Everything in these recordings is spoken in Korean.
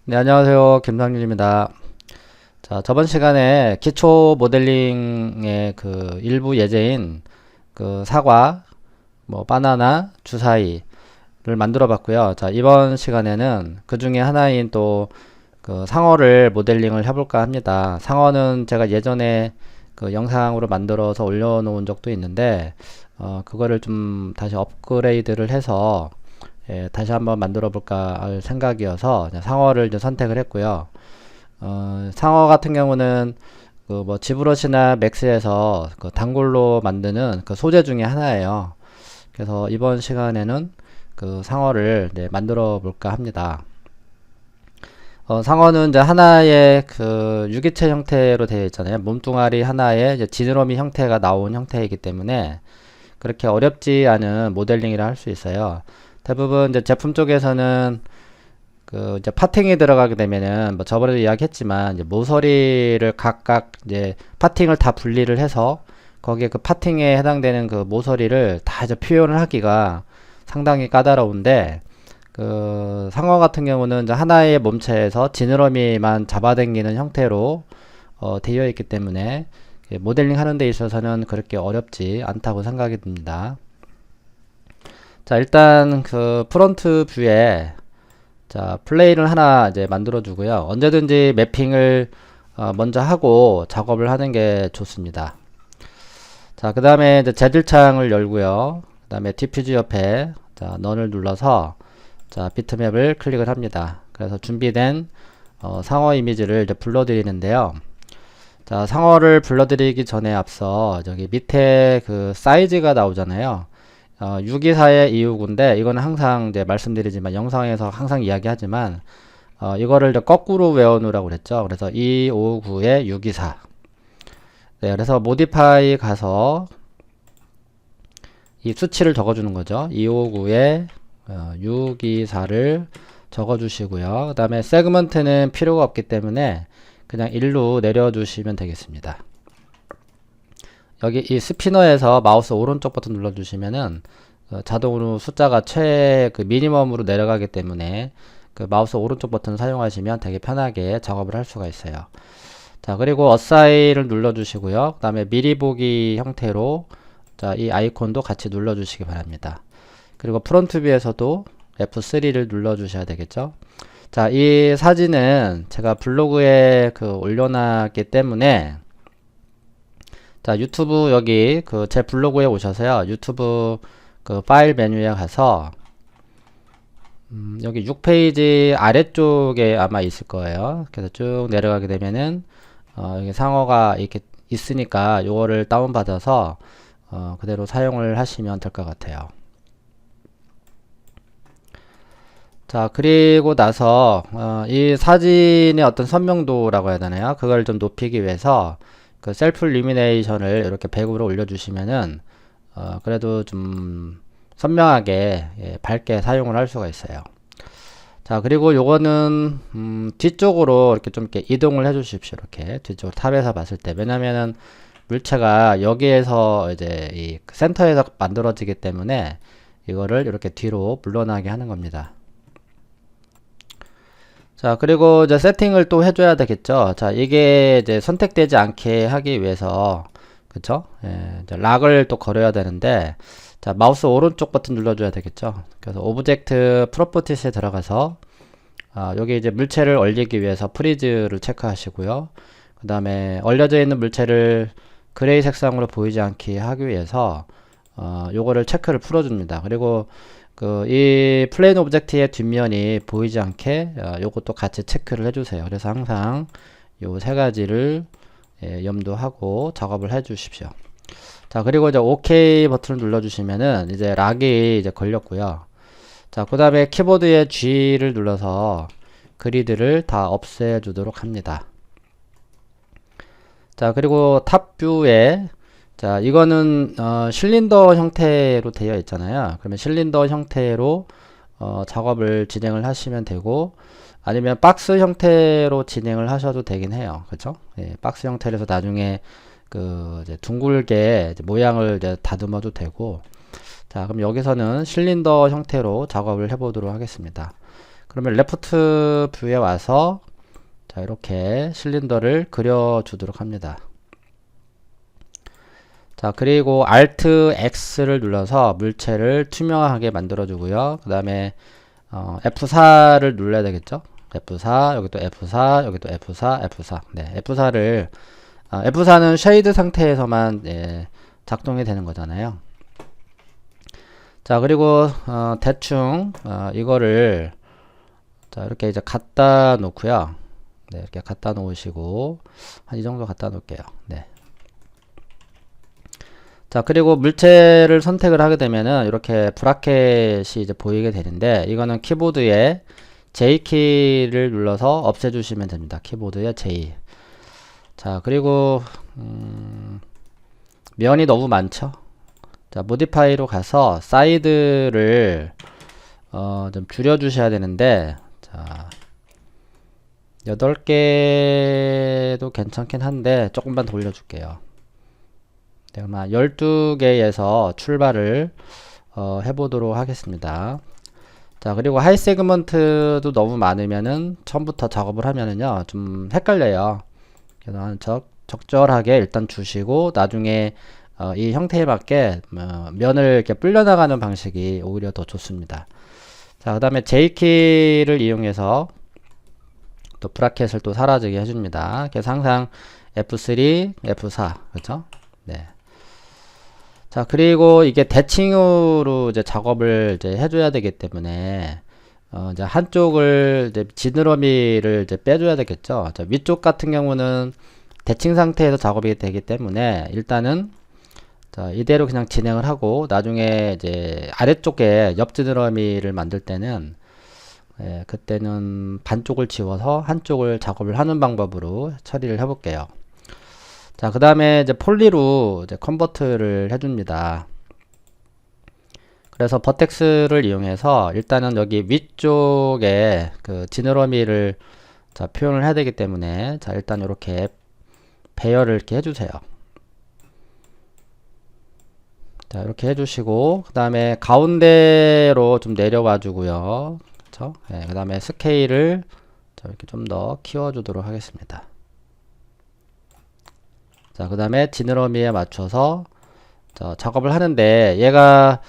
네, 안녕하세요. 김상률입니다. 자, 저번 시간에 기초 모델링의 그 일부 예제인 그 사과, 뭐 바나나, 주사위를 만들어 봤고요. 자, 이번 시간에는 그 중에 하나인 또 그 상어를 모델링을 해볼까 합니다. 상어는 제가 예전에 그 영상으로 만들어서 올려놓은 적도 있는데, 그거를 좀 다시 업그레이드를 해서 다시 한번 만들어 볼까 할 생각이어서 상어를 이제 선택을 했고요. 상어 같은 경우는 그 뭐 지브러시나 맥스에서 그 단골로 만드는 그 소재 중에 하나예요. 그래서 이번 시간에는 그 상어를 만들어 볼까 합니다. 상어는 이제 하나의 그 유기체 형태로 되어 있잖아요. 몸뚱아리 하나에 이제 지느러미 형태가 나온 형태이기 때문에 그렇게 어렵지 않은 모델링이라 할 수 있어요. 대부분 이제 제품 쪽에서는 그 이제 파팅이 들어가게 되면은 뭐 저번에도 이야기했지만 이제 모서리를 각각 이제 파팅을 다 분리를 해서 거기에 그 파팅에 해당되는 그 모서리를 다 이제 표현을 하기가 상당히 까다로운데 그 상어 같은 경우는 이제 하나의 몸체에서 지느러미만 잡아당기는 형태로 되어 있기 때문에 모델링 하는 데 있어서는 그렇게 어렵지 않다고 생각이 듭니다. 자, 일단 그 프론트 뷰에 자, 플레이를 하나 이제 만들어 주고요. 언제든지 매핑을 먼저 하고 작업을 하는 게 좋습니다. 자, 그 다음에 이제 재질창을 열고요. 그 다음에 디퓨즈 옆에 자, 넌을 눌러서 자, 비트맵을 클릭을 합니다. 그래서 준비된 상어 이미지를 이제 불러드리는데요. 자, 상어를 불러드리기 전에 앞서 저기 밑에 그 사이즈가 나오잖아요. 624의 259인데 이거는 항상 이제 말씀드리지만 영상에서 항상 이야기하지만 이거를 이제 거꾸로 외워놓으라고 그랬죠. 그래서 259의 624. 네, 그래서 모디파이 가서 이 수치를 적어주는 거죠. 259의 624를 적어주시고요. 그 다음에 세그먼트는 필요가 없기 때문에 그냥 1로 내려주시면 되겠습니다. 여기 이 스피너에서 마우스 오른쪽 버튼 눌러주시면은 자동으로 숫자가 그 미니멈으로 내려가기 때문에 그 마우스 오른쪽 버튼 사용하시면 되게 편하게 작업을 할 수가 있어요. 자, 그리고 어사인을 눌러주시고요. 그 다음에 미리 보기 형태로 자, 이 아이콘도 같이 눌러주시기 바랍니다. 그리고 프론트 뷰에서도 F3를 눌러주셔야 되겠죠. 자, 이 사진은 제가 블로그에 그 올려놨기 때문에 자, 유튜브 여기 그 제 블로그에 오셔서요. 유튜브 그 파일 메뉴에 가서 여기 6페이지 아래쪽에 아마 있을 거예요. 그래서 쭉 내려가게 되면은 여기 상어가 이렇게 있으니까 요거를 다운받아서 그대로 사용을 하시면 될 것 같아요. 자, 그리고 나서 이 사진의 어떤 선명도라고 해야 되나요? 그걸 좀 높이기 위해서 그 셀프 일루미네이션을 이렇게 100으로 올려주시면은 그래도 좀 선명하게 밝게 사용을 할 수가 있어요. 자, 그리고 요거는 뒤쪽으로 이렇게 좀 이렇게 이동을 해 주십시오. 이렇게 뒤쪽 탑에서 봤을 때. 왜냐면은 물체가 여기에서 이제 이 센터에서 만들어지기 때문에 이거를 이렇게 뒤로 물러나게 하는 겁니다. 자, 그리고 이제 세팅을 또 해줘야 되겠죠. 자, 이게 이제 선택되지 않게 하기 위해서, 그쵸? 예, 이제 락을 또 걸어야 되는데, 자, 마우스 오른쪽 버튼 눌러줘야 되겠죠. 그래서 오브젝트 프로퍼티스에 들어가서, 여기 이제 물체를 얼리기 위해서 프리즈를 체크하시고요. 그 다음에 얼려져 있는 물체를 그레이 색상으로 보이지 않게 하기 위해서, 요거를 체크를 풀어줍니다. 그리고 이 플레인 오브젝트의 뒷면이 보이지 않게 요것도 같이 체크를 해주세요. 그래서 항상 요 세 가지를 염두하고 작업을 해 주십시오. 자, 그리고 이제 OK 버튼을 눌러주시면은 이제 락이 이제 걸렸고요. 자, 그 다음에 키보드의 G를 눌러서 그리드를 다 없애 주도록 합니다. 자, 그리고 탑뷰에 자, 이거는 실린더 형태로 되어 있잖아요. 그러면 실린더 형태로 작업을 진행을 하시면 되고, 아니면 박스 형태로 진행을 하셔도 되긴 해요. 그렇죠? 예, 박스 형태로 해서 나중에 그 이제 둥글게 이제 모양을 이제 다듬어도 되고. 자, 그럼 여기서는 실린더 형태로 작업을 해보도록 하겠습니다. 그러면 레프트 뷰에 와서 자, 이렇게 실린더를 그려주도록 합니다. 자, 그리고 Alt X를 눌러서 물체를 투명하게 만들어주고요. 그 다음에 F4를 눌러야 되겠죠? F4, 여기 또 F4, 여기 또 F4, F4. 네, F4를 F4는 쉐이드 상태에서만 작동이 되는 거잖아요. 자, 그리고 대충 이거를 자, 이렇게 이제 갖다 놓고요. 네, 이렇게 갖다 놓으시고 한 이 정도 갖다 놓을게요. 네. 자, 그리고 물체를 선택을 하게 되면은 이렇게 브라켓이 이제 보이게 되는데, 이거는 키보드에 J키를 눌러서 없애주시면 됩니다. 키보드에 J. 자, 그리고 면이 너무 많죠? 자, 모디파이로 가서 사이드를 좀 줄여주셔야 되는데, 자, 8개도 괜찮긴 한데 조금만 돌려줄게요. 아마 12개에서 출발을 해보도록 하겠습니다. 자, 그리고 하이 세그먼트도 너무 많으면은 처음부터 작업을 하면은요 좀 헷갈려요. 그래서 적절하게 일단 주시고 나중에 이 형태에 맞게 면을 이렇게 불려나가는 방식이 오히려 더 좋습니다. 자, 그 다음에 J키를 이용해서 또 브라켓을 또 사라지게 해줍니다. 그래서 항상 F3, F4, 그렇죠? 네. 자, 그리고 이게 대칭으로 이제 작업을 이제 해줘야 되기 때문에 이제 한쪽을 이제 지느러미를 이제 빼줘야 되겠죠. 자, 위쪽 같은 경우는 대칭 상태에서 작업이 되기 때문에 일단은 자, 이대로 그냥 진행을 하고 나중에 이제 아래쪽에 옆 지느러미를 만들 때는 그때는 반쪽을 지워서 한쪽을 작업을 하는 방법으로 처리를 해볼게요. 자, 그 다음에 이제 폴리로 이제 컨버트를 해줍니다. 그래서 버텍스를 이용해서 일단은 여기 위쪽에 그 지느러미를 자, 표현을 해야 되기 때문에 자, 일단 이렇게 배열을 이렇게 해주세요. 자, 이렇게 해주시고 그 다음에 가운데로 좀 내려와 주고요. 그쵸? 네, 그 다음에 스케일을 자, 이렇게 좀 더 키워주도록 하겠습니다. 자, 그 다음에 지느러미에 맞춰서 작업을 하는데 얘가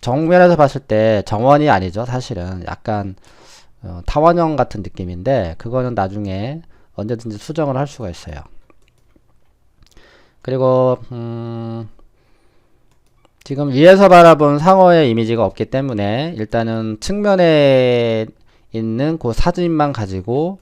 정면에서 봤을 때 정원이 아니죠. 사실은 약간 타원형 같은 느낌인데 그거는 나중에 언제든지 수정을 할 수가 있어요. 그리고 지금 위에서 바라본 상어의 이미지가 없기 때문에 일단은 측면에 있는 그 사진만 가지고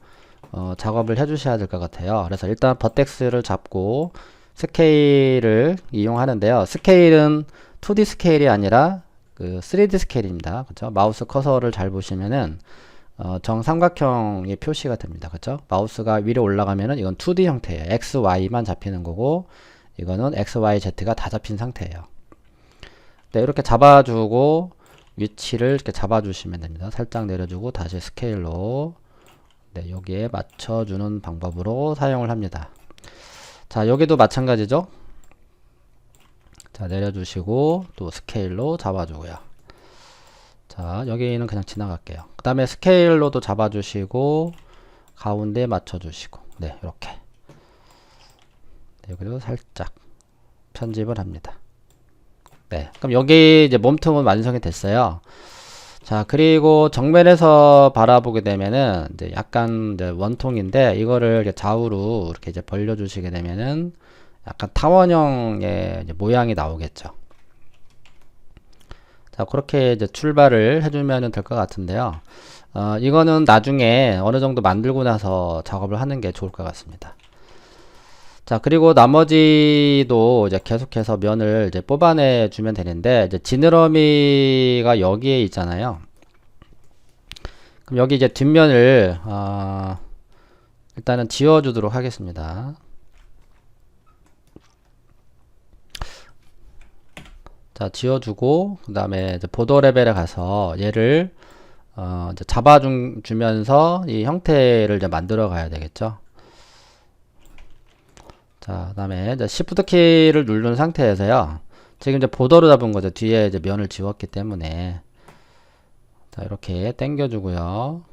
작업을 해 주셔야 될 것 같아요. 그래서 일단 버텍스를 잡고 스케일을 이용하는데요. 스케일은 2D 스케일이 아니라 그 3D 스케일입니다. 그렇죠? 마우스 커서를 잘 보시면은 정삼각형이 표시가 됩니다. 그렇죠? 마우스가 위로 올라가면은 이건 2D 형태예요. X, Y만 잡히는 거고 이거는 X, Y, Z가 다 잡힌 상태예요. 네, 이렇게 잡아주고 위치를 이렇게 잡아주시면 됩니다. 살짝 내려주고 다시 스케일로 네, 여기에 맞춰주는 방법으로 사용을 합니다. 자, 여기도 마찬가지죠. 자, 내려주시고 또 스케일로 잡아주고요. 자, 여기는 그냥 지나갈게요. 그 다음에 스케일로도 잡아주시고 가운데 맞춰주시고 네, 이렇게 네, 여기도 살짝 편집을 합니다. 네, 그럼 여기 이제 몸통은 완성이 됐어요. 자, 그리고 정면에서 바라보게 되면은 이제 약간 이제 원통인데 이거를 이렇게 좌우로 이렇게 이제 벌려주시게 되면은 약간 타원형의 이제 모양이 나오겠죠. 자, 그렇게 이제 출발을 해주면 될 것 같은데요. 이거는 나중에 어느 정도 만들고 나서 작업을 하는 게 좋을 것 같습니다. 자, 그리고 나머지도 이제 계속해서 면을 이제 뽑아내 주면 되는데, 이제 지느러미가 여기에 있잖아요. 그럼 여기 이제 뒷면을, 일단은 지워주도록 하겠습니다. 자, 지워주고, 그 다음에 이제 보더 레벨에 가서 얘를, 이제 잡아주면서 이 형태를 이제 만들어 가야 되겠죠. 자, 그 다음에 이제 Shift 키를 누른 상태에서요. 지금 이제 보더로 잡은 거죠. 뒤에 이제 면을 지웠기 때문에. 자, 이렇게 당겨주고요.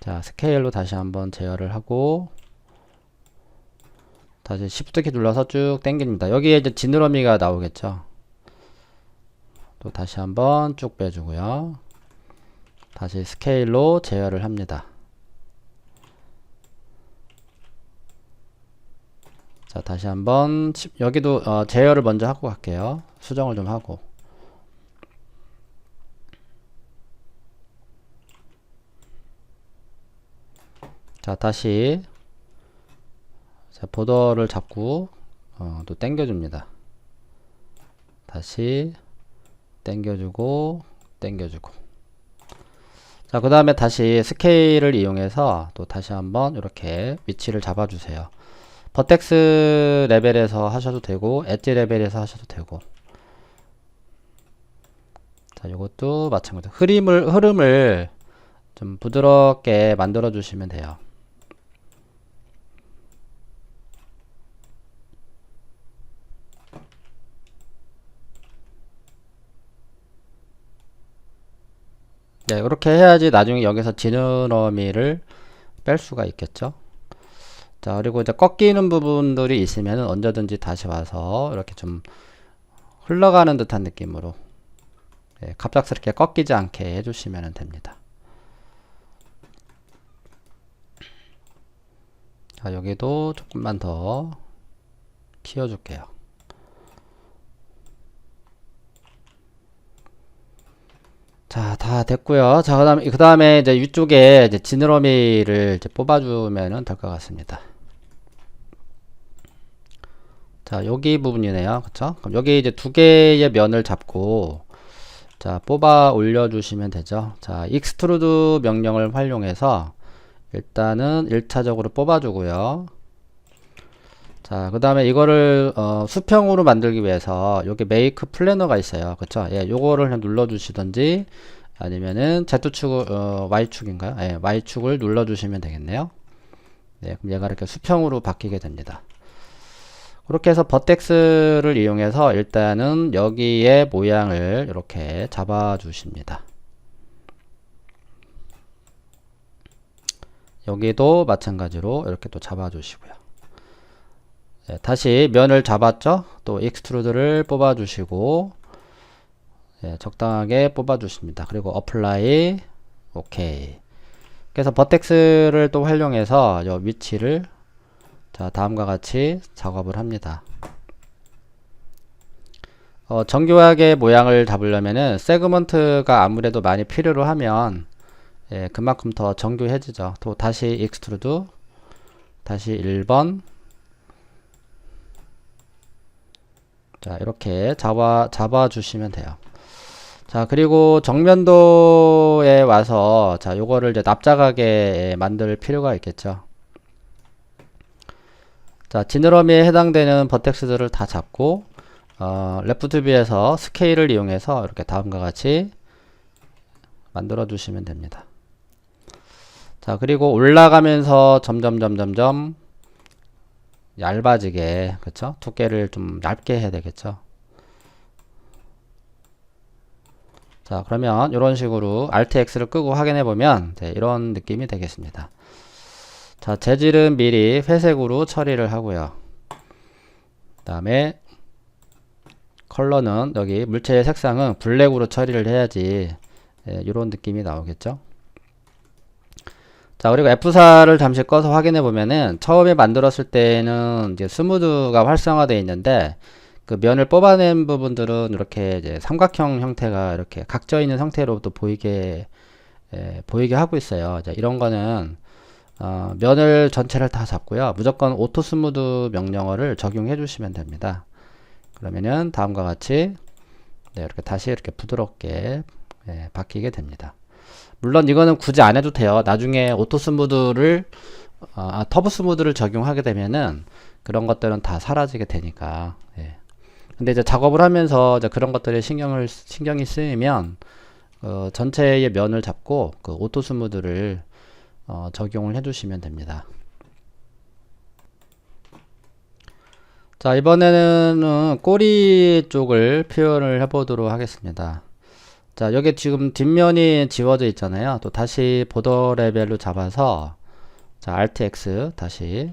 자, 스케일로 다시 한번 제어를 하고 다시 Shift 키 눌러서 쭉 당깁니다. 여기에 이제 지느러미가 나오겠죠. 또 다시 한번 쭉 빼주고요. 다시 스케일로 제어를 합니다. 자, 다시 한번 여기도 제어를 먼저 하고 갈게요. 수정을 좀 하고. 자, 다시 자, 보더를 잡고 또 당겨줍니다. 다시 당겨주고 당겨주고. 자, 그 다음에 다시 스케일을 이용해서 또 다시 한번 이렇게 위치를 잡아주세요. 버텍스 레벨에서 하셔도 되고 엣지 레벨에서 하셔도 되고. 자, 이것도 마찬가지로 흐름을 좀 부드럽게 만들어 주시면 돼요. 네, 이렇게 해야지 나중에 여기서 지느러미를 뺄 수가 있겠죠. 자, 그리고 이제 꺾이는 부분들이 있으면 언제든지 다시 와서 이렇게 좀 흘러가는 듯한 느낌으로 갑작스럽게 꺾이지 않게 해주시면 됩니다. 자, 여기도 조금만 더 키워줄게요. 자, 다 됐고요. 자, 그 다음에 이제 위쪽에 이제 지느러미를 이제 뽑아주면 될 것 같습니다. 자, 여기 부분이네요. 그쵸? 그럼 여기 이제 두 개의 면을 잡고, 자, 뽑아 올려주시면 되죠. 자, 익스트루드 명령을 활용해서 일단은 1차적으로 뽑아주고요. 자, 그 다음에 이거를 수평으로 만들기 위해서 여기 메이크 플래너가 있어요. 그쵸? 예, 요거를 그냥 눌러주시던지 아니면은 Z축을 Y축인가요? 예, Y축을 눌러주시면 되겠네요. 네, 그럼 얘가 이렇게 수평으로 바뀌게 됩니다. 그렇게 해서 버텍스를 이용해서 일단은 여기에 모양을 이렇게 잡아 주십니다. 여기도 마찬가지로 이렇게 또 잡아 주시고요. 네, 다시 면을 잡았죠? 또 익스트루드를 뽑아 주시고 네, 적당하게 뽑아 주십니다. 그리고 어플라이 오케이. 그래서 버텍스를 또 활용해서 이 위치를 자, 다음과 같이 작업을 합니다. 정교하게 모양을 잡으려면은 세그먼트가 아무래도 많이 필요로 하면 예, 그만큼 더 정교해지죠. 또 다시 익스트루드 다시 1번 자, 이렇게 잡아 주시면 돼요. 자, 그리고 정면도에 와서 자, 요거를 이제 납작하게 만들 필요가 있겠죠. 자, 지느러미에 해당되는 버텍스들을 다 잡고 레프트 뷰에서 스케일을 이용해서 이렇게 다음과 같이 만들어 주시면 됩니다. 자, 그리고 올라가면서 점점 얇아지게, 그쵸? 두께를 좀 얇게 해야 되겠죠. 자, 그러면 이런 식으로 Alt X를 끄고 확인해 보면 이런 느낌이 되겠습니다. 자, 재질은 미리 회색으로 처리를 하고요. 그 다음에 컬러는 여기 물체의 색상은 블랙으로 처리를 해야지 이런 느낌이 나오겠죠. 자, 그리고 F4를 잠시 꺼서 확인해 보면은 처음에 만들었을 때는 이제 스무드가 활성화되어 있는데 그 면을 뽑아낸 부분들은 이렇게 이제 삼각형 형태가 이렇게 각져 있는 형태로 또 보이게 하고 있어요. 자, 이런 거는 면을 전체를 다 잡고요. 무조건 오토 스무드 명령어를 적용해 주시면 됩니다. 그러면은 다음과 같이 이렇게 다시 이렇게 부드럽게 바뀌게 됩니다. 물론 이거는 굳이 안 해도 돼요. 나중에 오토 스무드를 터보 스무드를 적용하게 되면은 그런 것들은 다 사라지게 되니까. 근데 이제 작업을 하면서 이제 그런 것들에 신경이 쓰이면 전체의 면을 잡고 그 오토 스무드를 적용을 해주시면 됩니다. 자, 이번에는 꼬리 쪽을 표현을 해보도록 하겠습니다. 자, 여기 지금 뒷면이 지워져 있잖아요. 또 다시 보더 레벨로 잡아서, 자, Alt X 다시,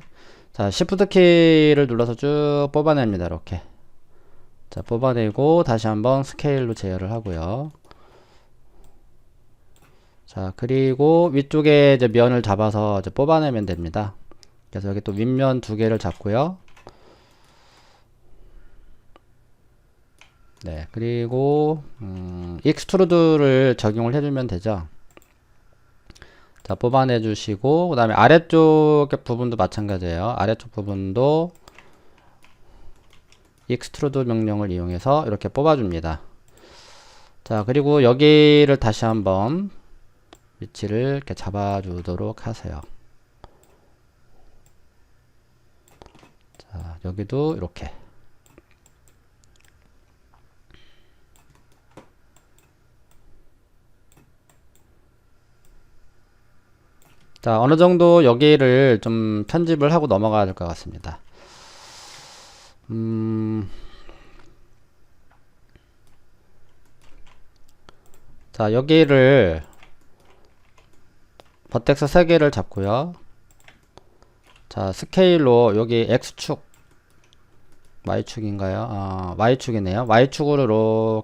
자, Shift 키를 눌러서 쭉 뽑아냅니다. 이렇게. 자, 뽑아내고 다시 한번 스케일로 제어를 하고요. 자, 그리고 위쪽에 이제 면을 잡아서 이제 뽑아내면 됩니다. 그래서 여기 또 윗면 두 개를 잡고요. 네, 그리고 익스트루드를 적용을 해주면 되죠. 자, 뽑아내 주시고, 그 다음에 아래쪽 부분도 마찬가지예요. 아래쪽 부분도 익스트루드 명령을 이용해서 이렇게 뽑아줍니다. 자, 그리고 여기를 다시 한번 위치를 이렇게 잡아주도록 하세요. 자, 여기도 이렇게. 자, 어느 정도 여기를 좀 편집을 하고 넘어가야 될 것 같습니다. 자, 여기를 버텍스 3개를 잡고요. 자, 스케일로 여기 X축, Y축인가요? Y축이네요. Y축으로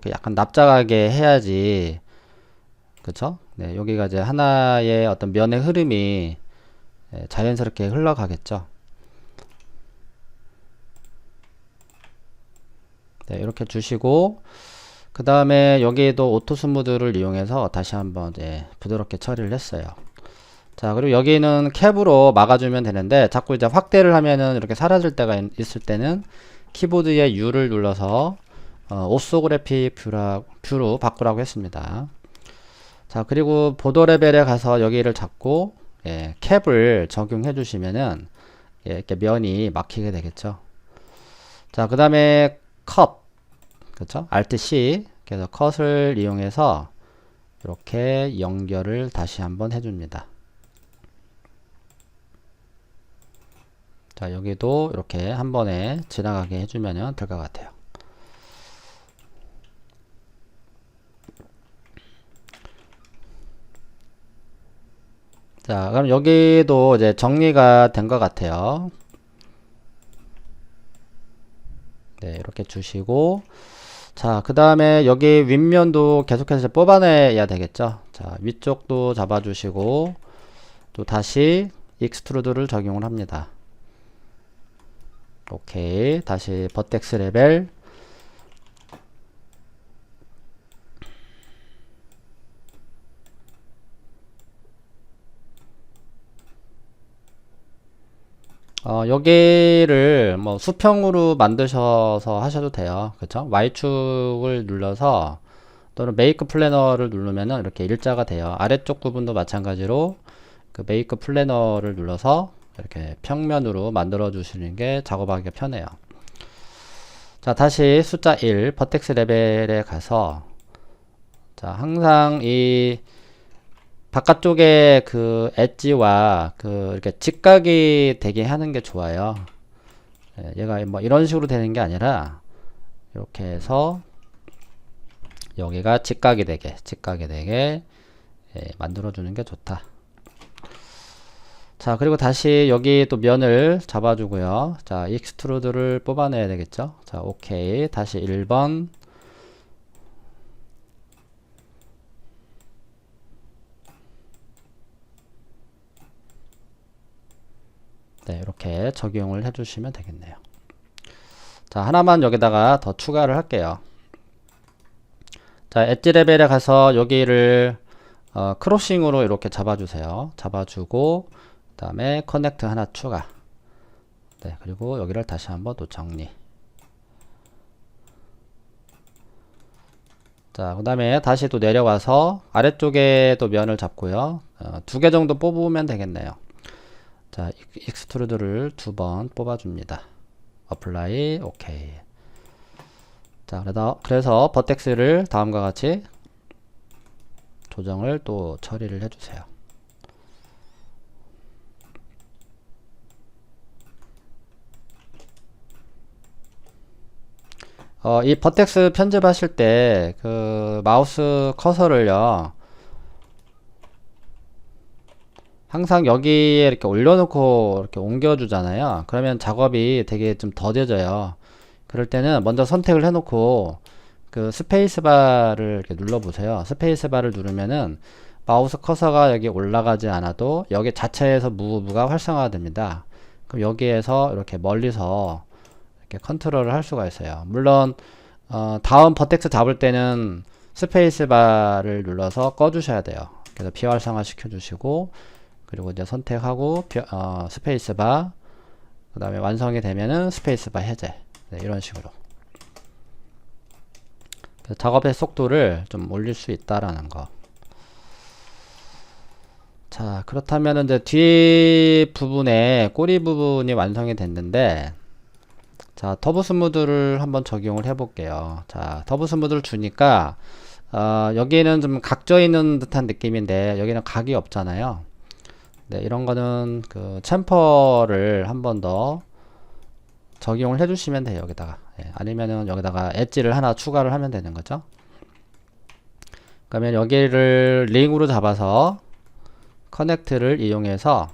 이렇게 약간 납작하게 해야지. 그쵸? 네, 여기가 이제 하나의 어떤 면의 흐름이 자연스럽게 흘러가겠죠. 네, 이렇게 주시고, 그 다음에 여기에도 오토 스무드를 이용해서 다시 한번 부드럽게 처리를 했어요. 자, 그리고 여기는 캡으로 막아주면 되는데, 자꾸 이제 확대를 하면은 이렇게 사라질 때가 있을 때는 키보드의 U를 눌러서 오소그래픽 뷰로 바꾸라고 했습니다. 자, 그리고 보도 레벨에 가서 여기를 잡고 캡을 적용해 주시면은 이렇게 면이 막히게 되겠죠. 자, 그 다음에 컷, 그렇죠? Alt C, 그래서 컷을 이용해서 이렇게 연결을 다시 한번 해줍니다. 자, 여기도 이렇게 한 번에 지나가게 해주면 될 것 같아요. 자, 그럼 여기도 이제 정리가 된 것 같아요. 네, 이렇게 주시고, 자, 그 다음에 여기 윗면도 계속해서 뽑아내야 되겠죠. 자, 위쪽도 잡아주시고, 또 다시 익스트루드를 적용을 합니다. 오케이. 다시 버텍스 레벨. 여기를 뭐 수평으로 만드셔서 하셔도 돼요. 그쵸? Y축을 눌러서 또는 메이크 플래너를 누르면은 이렇게 일자가 돼요. 아래쪽 부분도 마찬가지로 그 메이크 플래너를 눌러서 이렇게 평면으로 만들어 주시는 게 작업하기가 편해요. 자, 다시 숫자 1 버텍스 레벨에 가서 자, 항상 이 바깥쪽에 그 엣지와 그 이렇게 직각이 되게 하는 게 좋아요. 얘가 뭐 이런 식으로 되는 게 아니라 이렇게 해서 여기가 직각이 되게 만들어 주는 게 좋다. 자, 그리고 다시 여기 또 면을 잡아주고요. 자, 익스트루드를 뽑아내야 되겠죠. 자, 오케이. 다시 1번. 네, 이렇게 적용을 해주시면 되겠네요. 자, 하나만 여기다가 더 추가를 할게요. 자, 엣지 레벨에 가서 여기를 크로싱으로 이렇게 잡아주세요. 잡아주고, 그 다음에 커넥트 하나 추가. 네, 그리고 여기를 다시 한번 또 정리. 자, 그 다음에 다시 또 내려와서 아래쪽에 또 면을 잡고요. 2개 정도 뽑으면 되겠네요. 자, 익스트루드를 2번 뽑아줍니다. 어플라이, 오케이. 자, 그래서 버텍스를 다음과 같이 조정을 또 처리를 해주세요. 이 버텍스 편집하실 때 그 마우스 커서를요 항상 여기에 이렇게 올려놓고 이렇게 옮겨주잖아요. 그러면 작업이 되게 좀 더뎌져요. 그럴 때는 먼저 선택을 해놓고 그 스페이스바를 이렇게 눌러보세요. 스페이스바를 누르면은 마우스 커서가 여기 올라가지 않아도 여기 자체에서 무브가 활성화가 됩니다. 그럼 여기에서 이렇게 멀리서 이렇게 컨트롤을 할 수가 있어요. 물론 다음 버텍스 잡을 때는 스페이스바를 눌러서 꺼주셔야 돼요. 그래서 비활성화 시켜주시고 그리고 이제 선택하고 스페이스바 그 다음에 완성이 되면은 스페이스바 해제. 네, 이런 식으로 작업의 속도를 좀 올릴 수 있다라는 거. 자, 그렇다면 이제 뒤 부분에 꼬리 부분이 완성이 됐는데, 자, 터보 스무드를 한번 적용을 해 볼게요. 자, 터보 스무드를 주니까 여기는 좀 각져 있는 듯한 느낌인데 여기는 각이 없잖아요. 네, 이런 거는 그 챔퍼를 한 번 더 적용을 해주시면 돼요. 여기다가 아니면은 여기다가 엣지를 하나 추가를 하면 되는 거죠. 그러면 여기를 링으로 잡아서 커넥트를 이용해서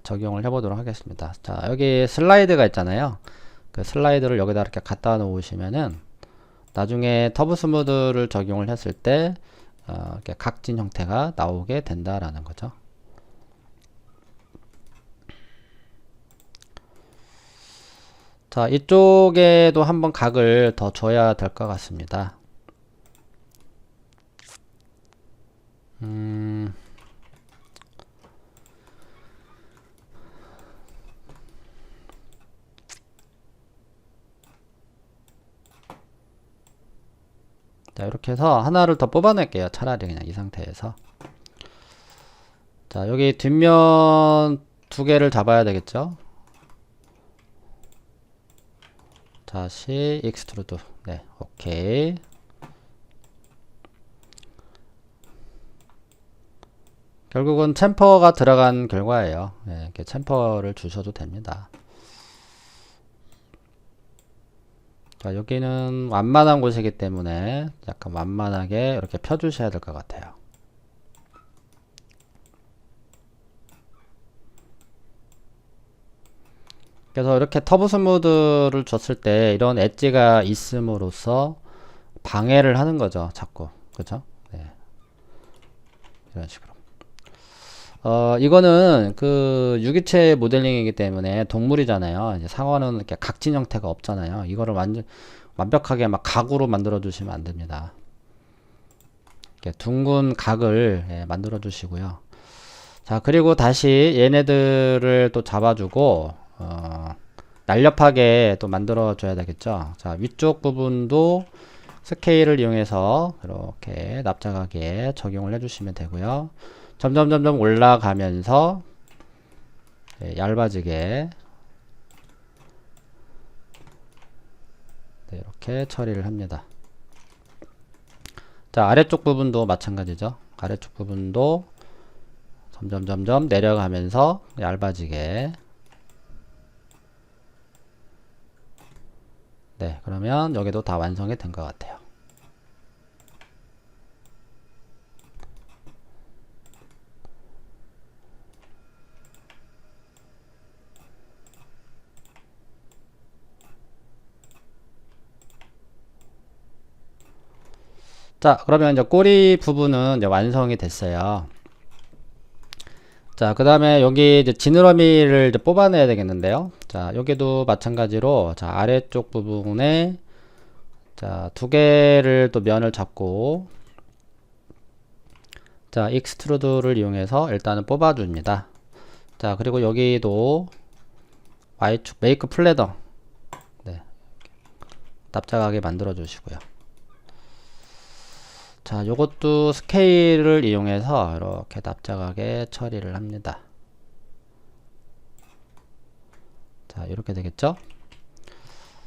적용을 해 보도록 하겠습니다. 자, 여기 슬라이드가 있잖아요. 그 슬라이드를 여기다 이렇게 갖다 놓으시면은 나중에 터보 스무드를 적용을 했을 때 이렇게 각진 형태가 나오게 된다라는 거죠. 자, 이쪽에도 한번 각을 더 줘야 될 것 같습니다. 자, 이렇게 해서 하나를 더 뽑아낼게요. 차라리 그냥 이 상태에서. 자, 여기 뒷면 두 개를 잡아야 되겠죠? 다시 익스트루드. 네, 오케이. 결국은 챔퍼가 들어간 결과예요. 네, 이렇게 챔퍼를 주셔도 됩니다. 자, 여기는 완만한 곳이기 때문에 약간 완만하게 이렇게 펴주셔야 될 것 같아요. 그래서 이렇게 터보 스무드를 줬을 때 이런 엣지가 있음으로써 방해를 하는 거죠. 자꾸. 그죠? 네. 이런 식으로. 이거는 그 유기체 모델링이기 때문에 동물이잖아요. 이제 상어는 이렇게 각진 형태가 없잖아요. 이거를 완벽하게 막 각으로 만들어 주시면 안 됩니다. 이렇게 둥근 각을 만들어 주시고요. 자, 그리고 다시 얘네들을 또 잡아주고 날렵하게 또 만들어 줘야 되겠죠. 자, 위쪽 부분도 스케일을 이용해서 이렇게 납작하게 적용을 해주시면 되고요. 점점 올라가면서 얇아지게 이렇게 처리를 합니다. 자, 아래쪽 부분도 마찬가지죠. 아래쪽 부분도 점점 내려가면서 얇아지게. 네, 그러면 여기도 다 완성이 된 것 같아요. 자, 그러면 이제 꼬리 부분은 이제 완성이 됐어요. 자, 그 다음에 여기 이제 지느러미를 이제 뽑아내야 되겠는데요. 자, 여기도 마찬가지로 자, 아래쪽 부분에 자, 두 개를 또 면을 잡고 자, 익스트루드를 이용해서 일단은 뽑아줍니다. 자, 그리고 여기도 Y축 메이크 플래더 네, 납작하게 만들어 주시고요. 자, 요것도 스케일을 이용해서 이렇게 납작하게 처리를 합니다. 자, 이렇게 되겠죠?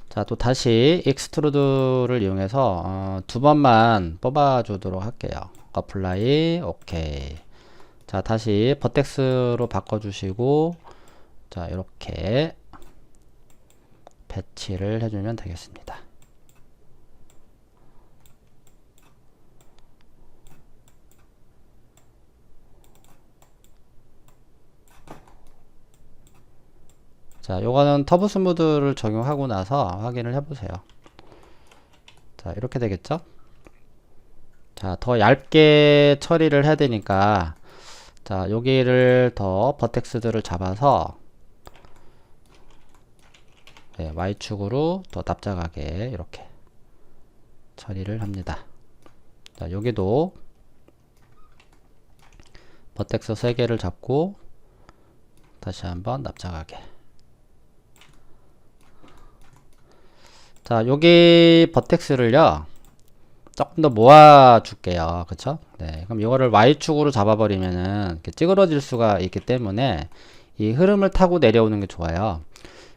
자, 또 다시 익스트루드를 이용해서 두 번만 뽑아 주도록 할게요. 어플라이, 오케이. 자, 다시 버텍스로 바꿔 주시고 자, 이렇게 배치를 해주면 되겠습니다. 자, 요거는 터보 스무드를 적용하고 나서 확인을 해보세요. 자, 이렇게 되겠죠? 자, 더 얇게 처리를 해야 되니까, 자, 여기를 더 버텍스들을 잡아서, 네, Y축으로 더 납작하게 이렇게 처리를 합니다. 자, 여기도 버텍스 3개를 잡고, 다시 한번 납작하게. 자, 여기 버텍스를요, 조금 더 모아 줄게요. 그쵸? 네. 그럼 이거를 Y축으로 잡아버리면은 이렇게 찌그러질 수가 있기 때문에 이 흐름을 타고 내려오는 게 좋아요.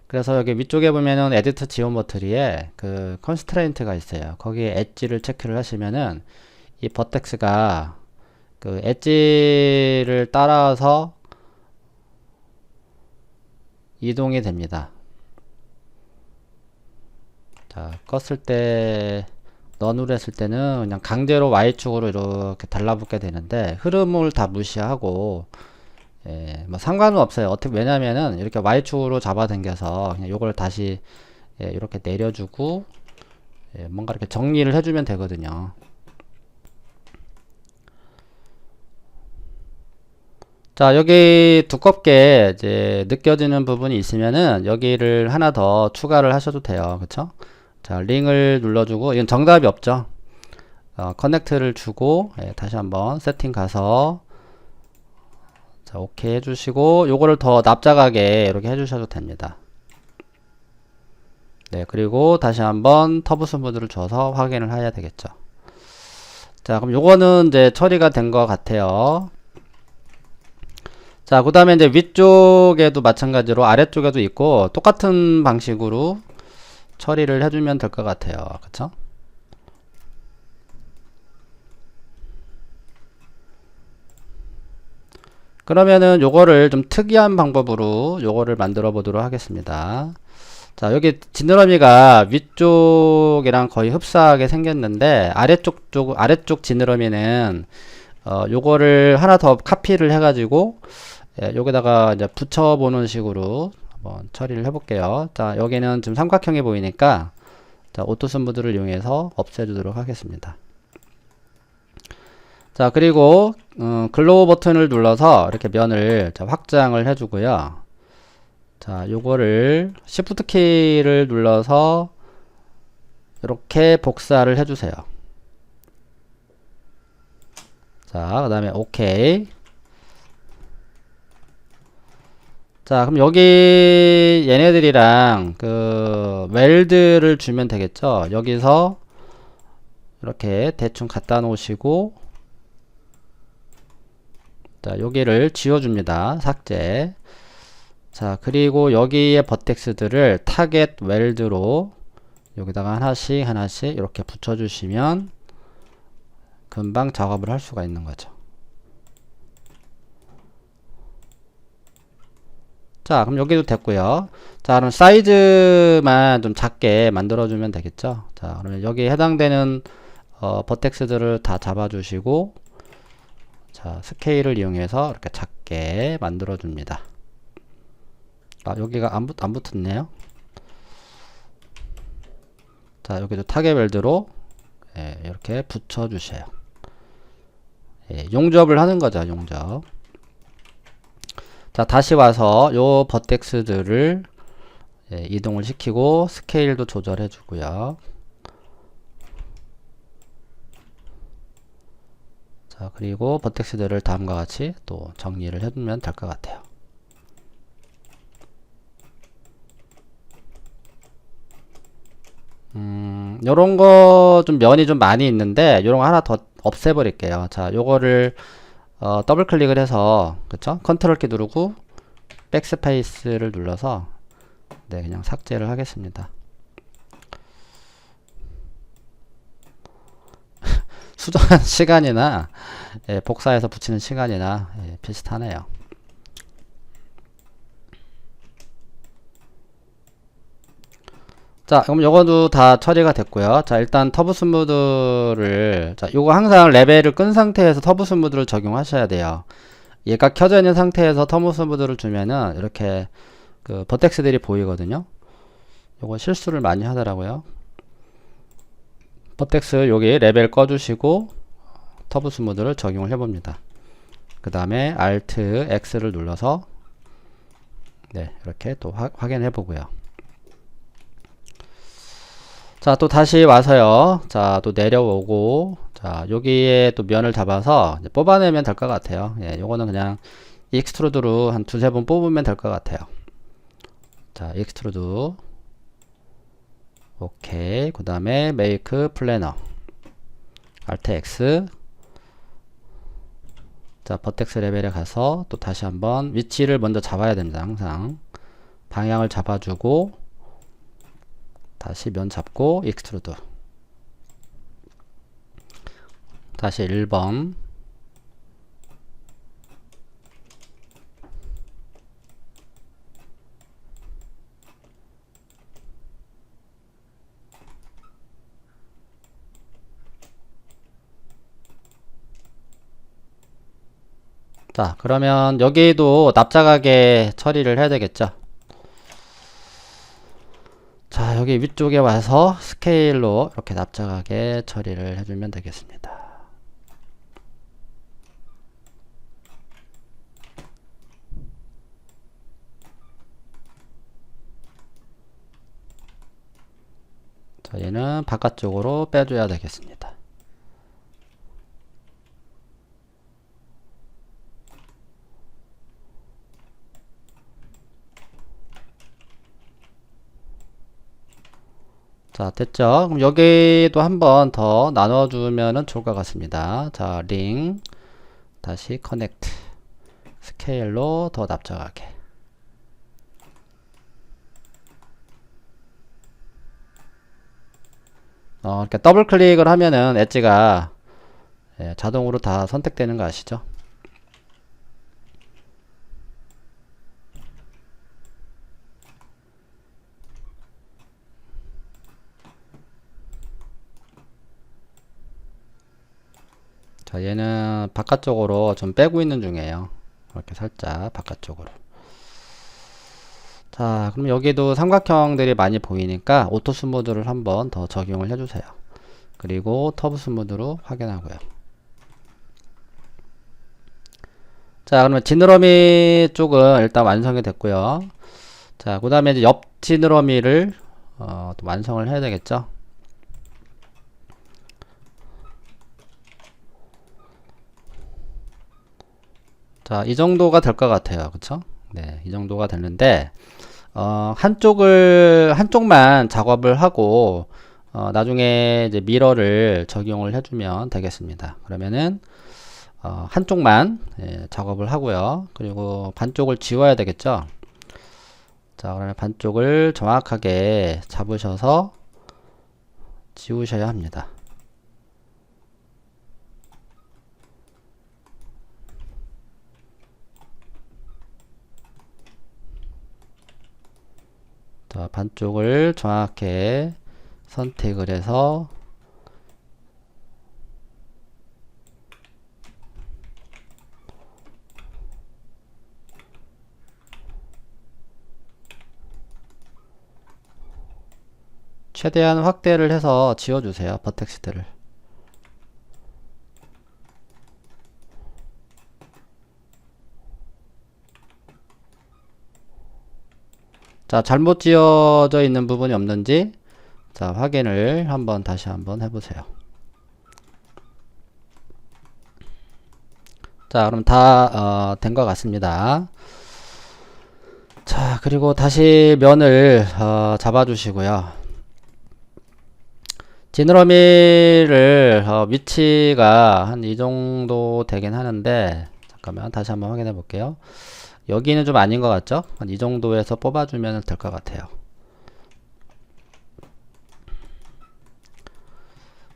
그래서 여기 위쪽에 보면은 에디트 지오메트리에 그 컨스트레인트가 있어요. 거기에 엣지를 체크를 하시면은 이 버텍스가 그 엣지를 따라서 이동이 됩니다. 자, 껐을 때 넌으로 했을 때는 그냥 강제로 Y축으로 이렇게 달라붙게 되는데 흐름을 다 무시하고 예, 뭐 상관은 없어요. 어떻게 왜냐면은 이렇게 Y축으로 잡아당겨서 그냥 요걸 다시 예, 이렇게 내려주고 예, 뭔가 이렇게 정리를 해주면 되거든요. 자, 여기 두껍게 이제 느껴지는 부분이 있으면은 여기를 하나 더 추가를 하셔도 돼요. 그쵸? 자, 링을 눌러주고, 이건 정답이 없죠. 커넥트를 주고, 예, 다시 한번 세팅 가서, 자, 오케이 해주시고, 요거를 더 납작하게 이렇게 해주셔도 됩니다. 네, 그리고 다시 한번 터보 스무드를 줘서 확인을 해야 되겠죠. 자, 그럼 요거는 이제 처리가 된 것 같아요. 자, 그 다음에 이제 위쪽에도 마찬가지로 아래쪽에도 있고, 똑같은 방식으로 처리를 해주면 될 것 같아요. 그쵸? 그러면은 요거를 좀 특이한 방법으로 요거를 만들어 보도록 하겠습니다. 자, 여기 지느러미가 위쪽이랑 거의 흡사하게 생겼는데 아래쪽 지느러미는 요거를 하나 더 카피를 해가지고 예, 여기다가 이제 붙여보는 식으로 한번 처리를 해볼게요. 자, 여기는 지금 삼각형이 보이니까 자, 오토 스무드를 이용해서 없애주도록 하겠습니다. 자, 그리고 글로우 버튼을 눌러서 이렇게 면을 자, 확장을 해주고요. 자, 요거를 Shift 키를 눌러서 이렇게 복사를 해주세요. 자, 그 다음에 OK. 자, 그럼 여기 얘네들이랑 그 웰드를 주면 되겠죠. 여기서 이렇게 대충 갖다 놓으시고 자, 여기를 지워줍니다. 삭제. 자, 그리고 여기에 버텍스들을 타겟 웰드로 여기다가 하나씩 이렇게 붙여주시면 금방 작업을 할 수가 있는 거죠. 자, 그럼 여기도 됐고요. 자, 그럼 사이즈만 좀 작게 만들어주면 되겠죠. 자, 그러면 여기에 해당되는 버텍스들을 다 잡아주시고 자, 스케일을 이용해서 이렇게 작게 만들어줍니다. 아, 여기가 안 붙었네요. 자, 여기도 타겟 웰드로 예, 이렇게 붙여주세요. 예, 용접을 하는 거죠, 용접. 자, 다시 와서 요 버텍스들을 예, 이동을 시키고 스케일도 조절해 주고요. 자, 그리고 버텍스들을 다음과 같이 또 정리를 해두면 될 것 같아요. 요런 거 좀 면이 좀 많이 있는데 요런 거 하나 더 없애버릴게요. 자, 요거를 더블 클릭을 해서 그쵸? 컨트롤 키 누르고 백스페이스를 눌러서 네, 그냥 삭제를 하겠습니다. 수정하는 시간이나 예, 복사해서 붙이는 시간이나 예, 비슷하네요. 자, 그럼 요거도 다 처리가 됐고요. 자, 일단 터보 스무드를 자, 요거 항상 레벨을 끈 상태에서 터보 스무드를 적용하셔야 돼요. 얘가 켜져 있는 상태에서 터보 스무드를 주면은 이렇게 그 버텍스들이 보이거든요. 요거 실수를 많이 하더라고요. 버텍스 여기 레벨 꺼주시고 터브 스무드를 적용을 해봅니다. 그 다음에 Alt X를 눌러서 네, 이렇게 또 확인해 보고요. 자, 또 다시 와서요. 자, 또 내려오고, 자, 여기에 또 면을 잡아서 이제 뽑아내면 될 것 같아요. 예, 요거는 그냥 익스트루드로 한 두세 번 뽑으면 될 것 같아요. 자, 익스트루드. 오케이. 그 다음에 메이크 플래너. Alt X. 자, 버텍스 레벨에 가서 또 다시 한번 위치를 먼저 잡아야 됩니다. 항상. 방향을 잡아주고, 다시 면 잡고, 익스트루드. 다시 1번. 자, 그러면 여기도 납작하게 처리를 해야 되겠죠. 자, 여기 위쪽에 와서 스케일로 이렇게 납작하게 처리를 해주면 되겠습니다. 자, 얘는 바깥쪽으로 빼줘야 되겠습니다. 자, 됐죠? 그럼 여기도 한 번 더 나눠주면 좋을 것 같습니다. 자, 링, 다시 커넥트, 스케일로 더 납작하게. 이렇게 더블 클릭을 하면은 엣지가 예, 자동으로 다 선택되는 거 아시죠? 자, 얘는 바깥쪽으로 좀 빼고 있는 중이에요. 이렇게 살짝 바깥쪽으로. 자, 그럼 여기도 삼각형들이 많이 보이니까 오토 스무드를 한번 더 적용을 해주세요. 그리고 터브 스무드로 확인하고요. 자, 그러면 지느러미 쪽은 일단 완성이 됐고요. 자, 그 다음에 이제 옆 지느러미를 또 완성을 해야 되겠죠. 자, 이 정도가 될 것 같아요. 그쵸? 네, 이 정도가 됐는데, 한쪽만 작업을 하고, 나중에 이제 미러를 적용을 해주면 되겠습니다. 그러면은, 한쪽만 예, 작업을 하고요. 그리고 반쪽을 지워야 되겠죠? 자, 그러면 반쪽을 정확하게 잡으셔서 지우셔야 합니다. 자, 반쪽을 정확하게 선택을 해서 최대한 확대를 해서 지워주세요. 버텍스들을. 자, 잘못 지어져 있는 부분이 없는지 자, 확인을 다시 한번 해보세요. 자, 그럼 다 된 것 같습니다. 자, 그리고 다시 면을 잡아주시고요. 지느러미를 위치가 한 이 정도 되긴 하는데 잠깐만 다시 한번 확인해 볼게요. 여기는 좀 아닌 것 같죠? 한 이 정도에서 뽑아주면 될 것 같아요.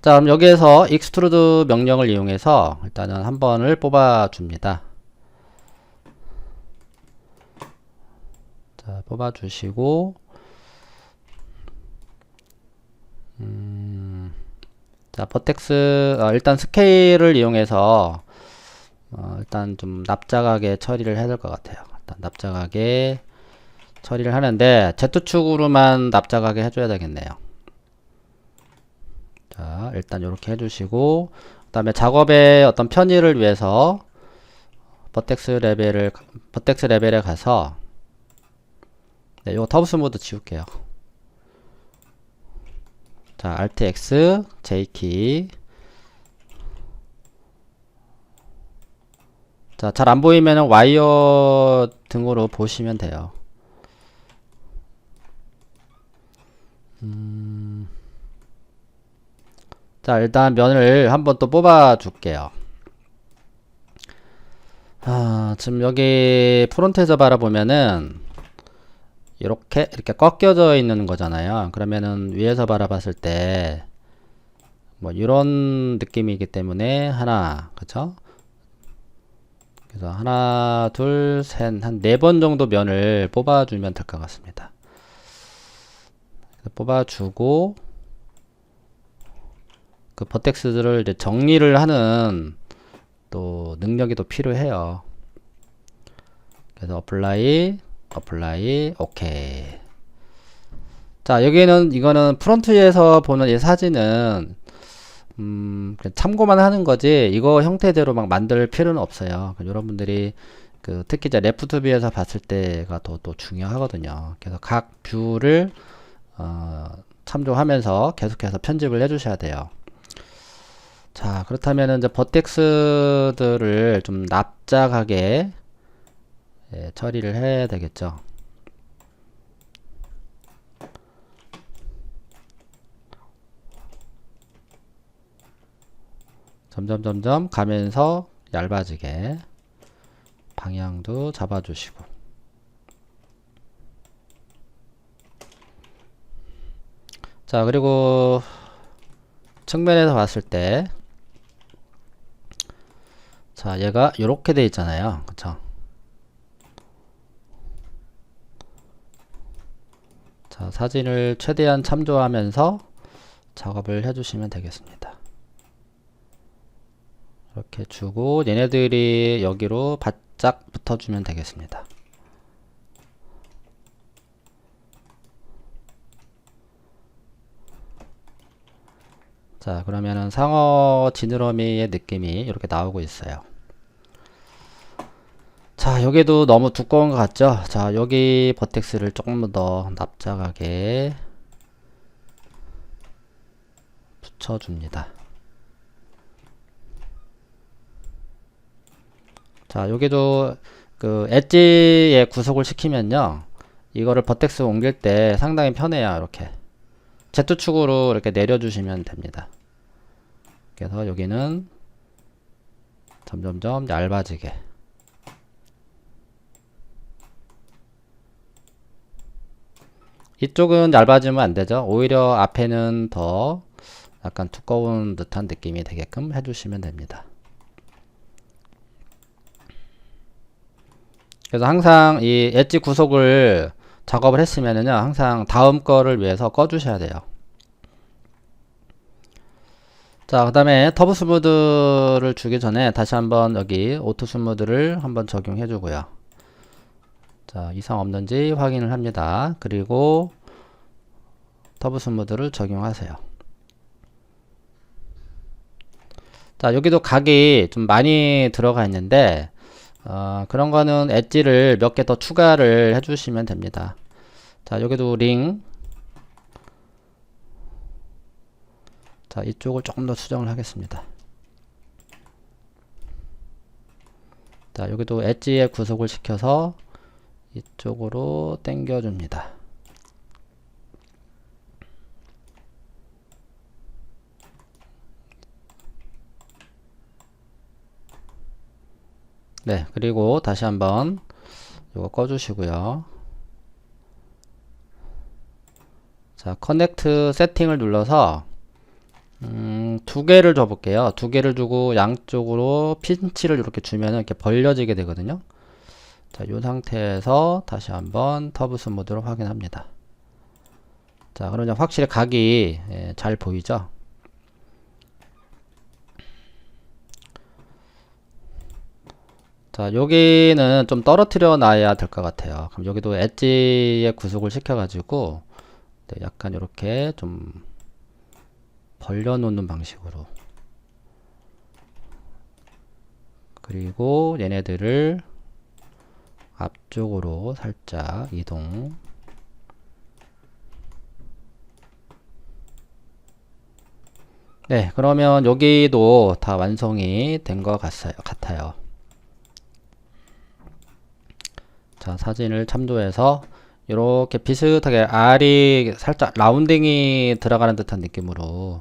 자, 그럼 여기에서 익스트루드 명령을 이용해서 일단은 한 번을 뽑아줍니다. 자, 뽑아주시고 자, 버텍스 일단 스케일을 이용해서 일단 좀 납작하게 처리를 해야 될 것 같아요. 일단 납작하게 처리를 하는데 Z축으로만 납작하게 해줘야 되겠네요. 자, 일단 이렇게 해주시고, 그 다음에 작업의 어떤 편의를 위해서 버텍스 레벨에 가서, 네, 요거 터브 스무드 지울게요. 자, Alt X, J키. 자, 잘 안 보이면은 와이어 등으로 보시면 돼요. 자, 일단 면을 한번 또 뽑아 줄게요. 지금 여기 프론트에서 바라보면은 이렇게 꺾여져 있는 거잖아요. 그러면은 위에서 바라봤을 때 뭐 이런 느낌이기 때문에 하나, 그쵸? 그래서 하나, 둘, 셋, 한 4번 정도 면을 뽑아주면 될 것 같습니다. 뽑아주고 그 버텍스들을 이제 정리를 하는 또 능력이 또 필요해요. 그래서 어플라이, 오케이. 자, 여기는 이거는 프론트에서 보는 이 사진은 참고만 하는 거지 이거 형태대로 막 만들 필요는 없어요. 여러분들이 특히 이제 레프트 뷰에서 봤을 때가 또 중요하거든요. 그래서 각 뷰를 참조하면서 계속해서 편집을 해주셔야 돼요. 자, 그렇다면 이제 버텍스들을 좀 납작하게 처리를 해야 되겠죠. 점점 가면서 얇아지게 방향도 잡아주시고. 자, 그리고 측면에서 봤을 때, 자, 얘가 이렇게 돼 있잖아요. 그쵸? 자, 사진을 최대한 참조하면서 작업을 해주시면 되겠습니다. 이렇게 주고 얘네들이 여기로 바짝 붙어주면 되겠습니다. 자, 그러면은 상어 지느러미의 느낌이 이렇게 나오고 있어요. 자, 여기도 너무 두꺼운 것 같죠? 자, 여기 버텍스를 조금 더 납작하게 붙여줍니다. 자, 여기도 엣지에 구속을 시키면요, 이거를 버텍스 옮길 때 상당히 편해요. 이렇게 Z축으로 이렇게 내려주시면 됩니다. 그래서 여기는 점점점 얇아지게. 이쪽은 얇아지면 안되죠. 오히려 앞에는 더 약간 두꺼운 듯한 느낌이 되게끔 해주시면 됩니다. 그래서 항상 이 엣지 구속을 작업을 했으면은요, 항상 다음 거를 위해서 꺼주셔야 돼요. 자, 그 다음에 터보 스무드를 주기 전에 다시 한번 여기 오토 스무드를 한번 적용해 주고요. 자, 이상 없는지 확인을 합니다. 그리고 터보 스무드를 적용하세요. 자, 여기도 각이 좀 많이 들어가 있는데 그런 거는 엣지를 몇 개 더 추가를 해주시면 됩니다. 자, 여기도 링. 자, 이쪽을 조금 더 수정을 하겠습니다. 자, 여기도 엣지에 구속을 시켜서 이쪽으로 당겨줍니다. 네, 그리고 다시 한번 이거 꺼주시고요. 자, 커넥트 세팅을 눌러서 2개를 줘볼게요. 2개를 주고 양쪽으로 핀치를 이렇게 주면 이렇게 벌려지게 되거든요. 자, 이 상태에서 다시 한번 터브 스무드로 확인합니다. 자, 그러면 확실히 각이 잘 보이죠? 자, 여기는 좀 떨어뜨려 놔야 될 것 같아요. 그럼 여기도 엣지에 구속을 시켜가지고, 네, 약간 이렇게 좀 벌려놓는 방식으로. 그리고 얘네들을 앞쪽으로 살짝 이동. 네, 그러면 여기도 다 완성이 된 것 같아요. 자, 사진을 참조해서 이렇게 비슷하게 알이 살짝 라운딩이 들어가는 듯한 느낌으로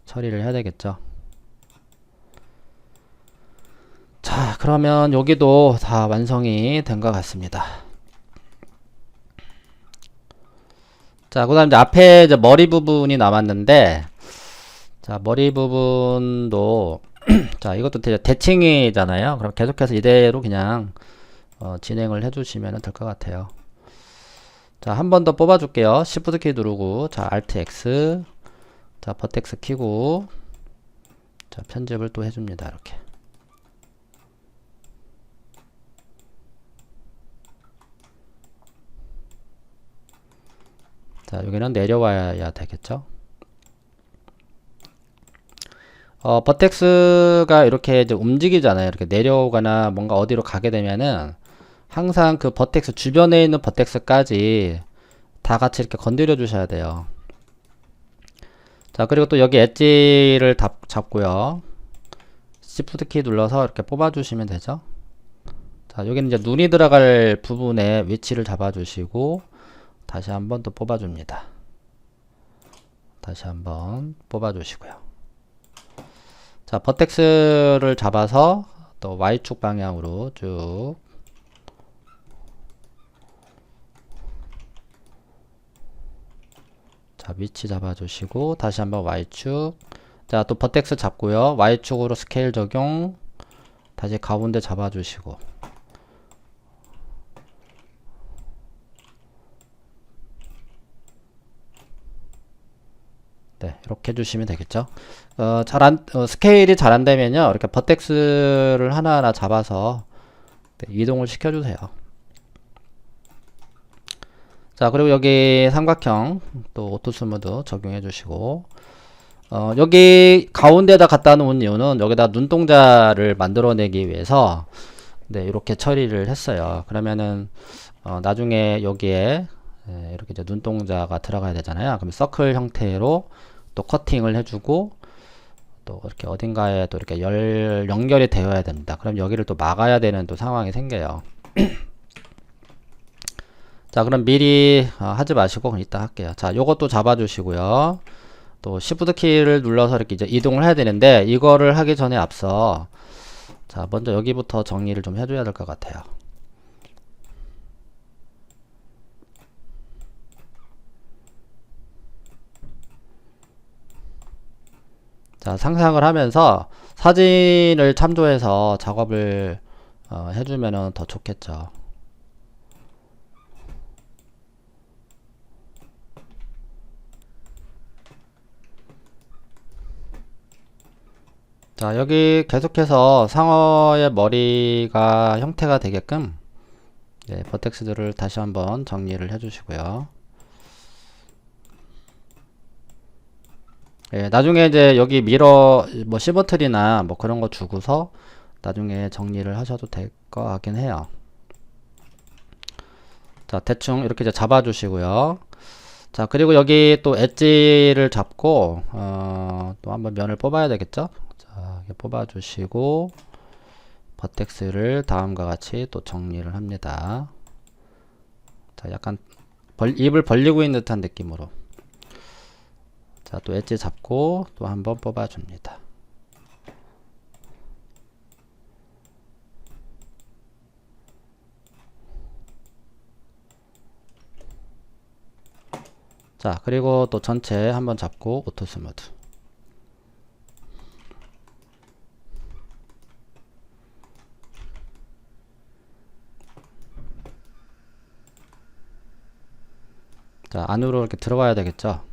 처리를 해야 되겠죠. 자, 그러면 여기도 다 완성이 된 것 같습니다. 자, 그 다음 이제 앞에 이제 머리 부분이 남았는데, 자, 머리 부분도, 자, 이것도 대칭이잖아요. 그럼 계속해서 이대로 그냥, 진행을 해주시면 될 것 같아요. 자, 한 번 더 뽑아줄게요. Shift 키 누르고, 자, Alt X, 자, 버텍스 키고, 자, 편집을 또 해줍니다. 이렇게. 자, 여기는 내려와야 되겠죠. 버텍스가 이렇게 이제 움직이잖아요. 이렇게 내려오거나 뭔가 어디로 가게 되면은 항상 그 버텍스 주변에 있는 버텍스까지 다 같이 이렇게 건드려 주셔야 돼요. 자, 그리고 또 여기 엣지를 잡고요. Shift 키 눌러서 이렇게 뽑아 주시면 되죠. 자, 여기는 이제 눈이 들어갈 부분에 위치를 잡아 주시고 다시 한번 또 뽑아 줍니다. 다시 한번 뽑아 주시고요. 자, 버텍스를 잡아서 또 Y축 방향으로 쭉. 자, 위치 잡아주시고 다시 한번 Y축. 자, 또 버텍스 잡고요. Y축으로 스케일 적용. 다시 가운데 잡아주시고. 네, 이렇게 해주시면 되겠죠. 스케일이 잘 안되면요, 이렇게 버텍스를 하나하나 잡아서 네, 이동을 시켜주세요. 자, 그리고 여기 삼각형 또 오토 스무드 적용해 주시고, 여기 가운데다 갖다 놓은 이유는 여기다 눈동자를 만들어내기 위해서 네, 이렇게 처리를 했어요. 그러면은 나중에 여기에 이렇게 이제 눈동자가 들어가야 되잖아요. 그럼 서클 형태로 또 커팅을 해주고 또 이렇게 어딘가에 또 이렇게 연결이 되어야 됩니다. 그럼 여기를 또 막아야 되는 또 상황이 생겨요. 자, 그럼 미리 하지 마시고 이따 할게요. 자, 요것도 잡아주시고요. 또 Shift 키를 눌러서 이렇게 이제 이동을 해야 되는데 이거를 하기 전에 앞서 자, 먼저 여기부터 정리를 좀 해줘야 될 것 같아요. 자, 상상을 하면서 사진을 참조해서 작업을 해주면 더 좋겠죠. 자, 여기 계속해서 상어의 머리가 형태가 되게끔 네, 버텍스들을 다시 한번 정리를 해주시고요. 예, 나중에 이제 여기 미러 뭐 시버틀이나 뭐 그런 거 주고서 나중에 정리를 하셔도 될 것 같긴 해요. 자, 대충 이렇게 이제 잡아 주시고요. 자, 그리고 여기 또 엣지를 잡고 또 한번 면을 뽑아야 되겠죠. 자, 이렇게 뽑아 주시고 버텍스를 다음과 같이 또 정리를 합니다. 자, 약간 입을 벌리고 있는 듯한 느낌으로. 자, 또 엣지 잡고 또 한번 뽑아 줍니다. 자, 그리고 또 전체 한번 잡고 오토 스무드. 자, 안으로 이렇게 들어가야 되겠죠.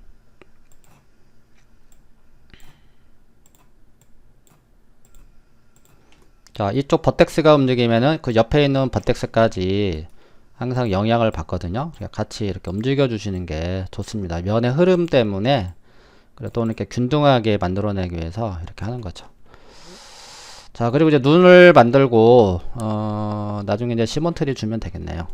자, 이쪽 버텍스가 움직이면은 그 옆에 있는 버텍스까지 항상 영향을 받거든요. 같이 이렇게 움직여 주시는 게 좋습니다. 면의 흐름 때문에 또 이렇게 균등하게 만들어내기 위해서 이렇게 하는 거죠. 자, 그리고 이제 눈을 만들고 나중에 이제 시몬트리 주면 되겠네요.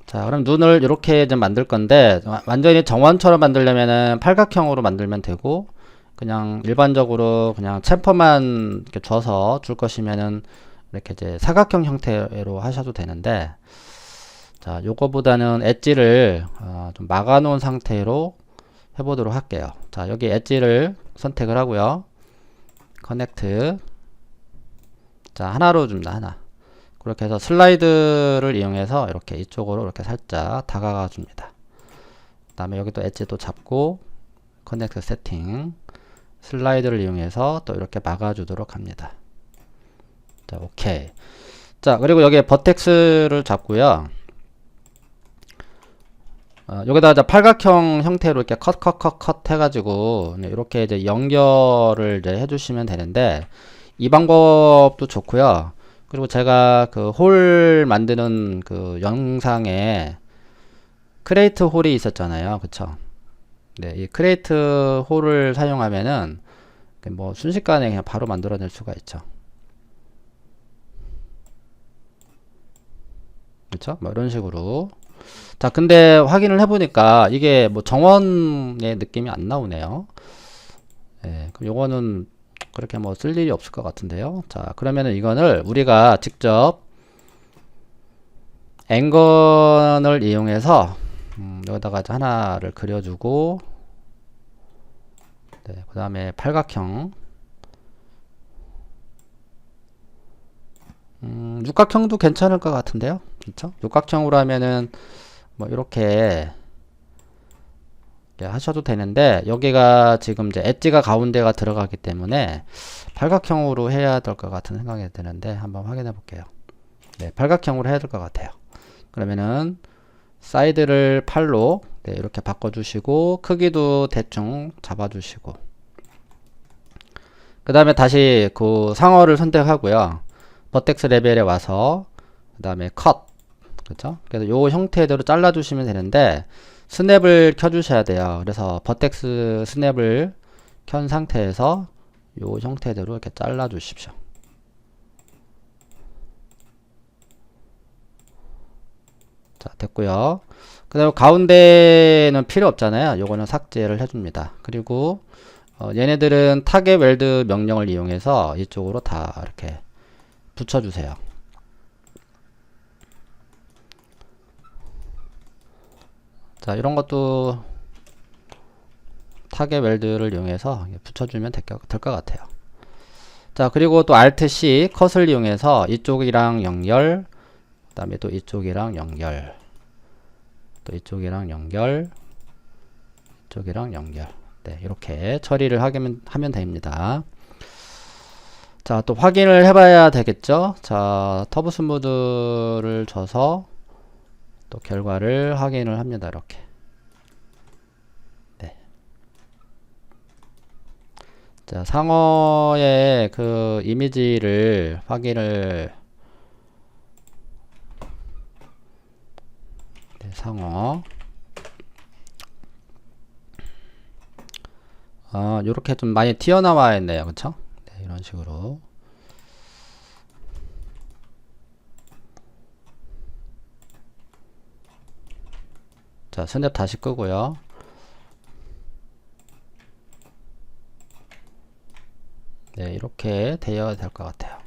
자, 그럼 눈을 이렇게 좀 만들 건데 완전히 정원처럼 만들려면은 팔각형으로 만들면 되고, 그냥 일반적으로 그냥 챔퍼만 이렇게 줘서 줄 것이면은 이렇게 이제 사각형 형태로 하셔도 되는데, 자, 요거보다는 엣지를 좀 막아 놓은 상태로 해보도록 할게요. 자, 여기 엣지를 선택을 하고요. 커넥트. 자, 하나로 줍니다. 하나. 그렇게 해서 슬라이드를 이용해서 이렇게 이쪽으로 이렇게 살짝 다가가 줍니다. 그 다음에 여기도 엣지도 잡고 커넥트 세팅, 슬라이드를 이용해서 또 이렇게 막아주도록 합니다. 자, 오케이. 자, 그리고 여기에 버텍스를 잡고요. 여기다 이제 팔각형 형태로 이렇게 컷 해가지고 이렇게 이제 연결을 이제 해주시면 되는데, 이 방법도 좋고요. 그리고 제가 그 홀 만드는 그 영상에 크레이트 홀이 있었잖아요. 그쵸? 네, 이 크레이트 홀을 사용하면은 뭐 순식간에 그냥 바로 만들어낼 수가 있죠. 그쵸? 뭐 이런 식으로. 자, 근데 확인을 해보니까 이게 뭐 정원의 느낌이 안 나오네요. 예, 그럼 요거는 그렇게 뭐 쓸 일이 없을 것 같은데요. 자, 그러면은 이거를 우리가 직접 앵건을 이용해서 여기다가 하나를 그려주고, 네, 그 다음에 팔각형, 육각형도 괜찮을 것 같은데요. 그렇죠? 육각형으로 하면은 뭐 이렇게 하셔도 되는데, 여기가 지금 이제 엣지가 가운데가 들어가기 때문에 팔각형으로 해야 될 것 같은 생각이 드는데 한번 확인해 볼게요. 네, 팔각형으로 해야 될 것 같아요. 그러면은 사이드를 8로 네, 이렇게 바꿔주시고, 크기도 대충 잡아주시고, 그 다음에 다시 그 상어를 선택하고요. 버텍스 레벨에 와서 그 다음에 컷, 그렇죠? 그래서 요 형태대로 잘라주시면 되는데, 스냅을 켜주셔야 돼요. 그래서 버텍스 스냅을 켠 상태에서 요 형태대로 이렇게 잘라주십시오. 자, 됐고요. 그 다음에 가운데는 필요 없잖아요. 요거는 삭제를 해줍니다. 그리고 얘네들은 타겟 웰드 명령을 이용해서 이쪽으로 다 이렇게 붙여주세요. 자, 이런 것도 타겟 웰드를 이용해서 붙여주면 될 것 같아요. 자, 그리고 또 Alt C 컷을 이용해서 이쪽이랑 연결, 그 다음에 또 이쪽이랑 연결, 또 이쪽이랑 연결, 이쪽이랑 연결. 네, 이렇게 처리를 하면 됩니다. 자, 또 확인을 해봐야 되겠죠. 자, 터보 스무드를 줘서 또 결과를 확인을 합니다. 이렇게. 네. 자, 상어의 그 이미지를 확인을, 네, 상어. 요렇게 좀 많이 튀어나와 있네요. 그쵸? 네, 이런 식으로. 자, 스냅 다시 끄고요. 네, 이렇게 되어야 될 것 같아요.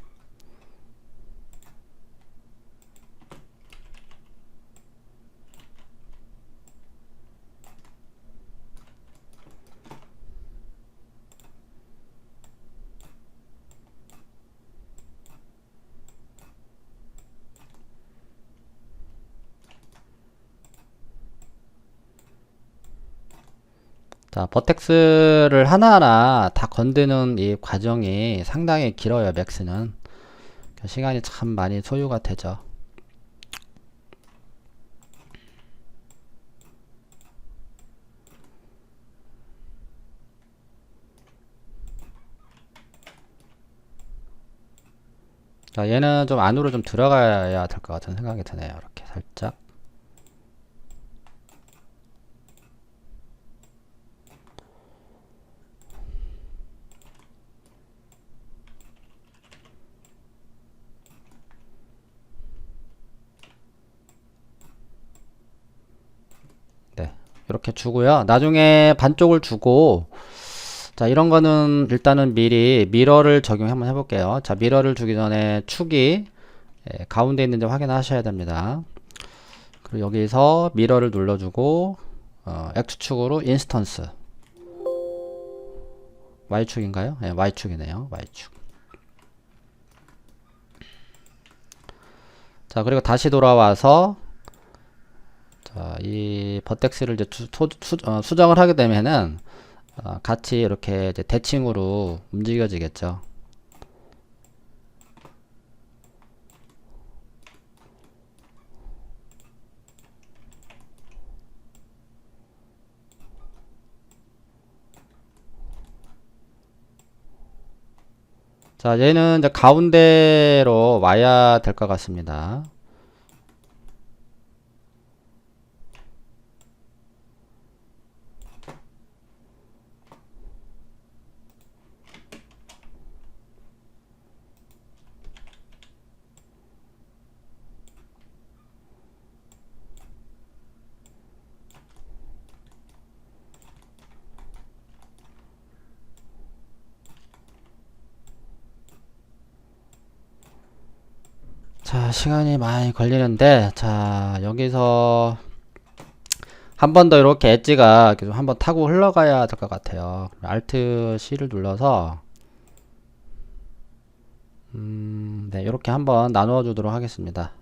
자, 버텍스를 하나하나 다 건드는 이 과정이 상당히 길어요. 맥스는 시간이 참 많이 소요가 되죠. 자, 얘는 좀 안으로 좀 들어가야 될 것 같은 생각이 드네요. 이렇게 살짝. 네. 이렇게 주고요. 나중에 반쪽을 주고, 자, 이런 거는 일단은 미리 미러를 적용 한번 해볼게요. 자, 미러를 주기 전에 축이 가운데 있는지 확인하셔야 됩니다. 그리고 여기서 미러를 눌러주고, X축으로 인스턴스. Y축인가요? 네, Y축이네요. Y축. 자, 그리고 다시 돌아와서, 자, 이 버텍스를 이제 수정을 하게 되면은, 같이 이렇게 이제 대칭으로 움직여지겠죠. 자, 얘는 이제 가운데로 와야 될 것 같습니다. 자, 시간이 많이 걸리는데, 자, 여기서 한 번 더 이렇게 엣지가 계속 한번 타고 흘러가야 될 것 같아요. Alt C를 눌러서, 네, 이렇게 한번 나누어 주도록 하겠습니다.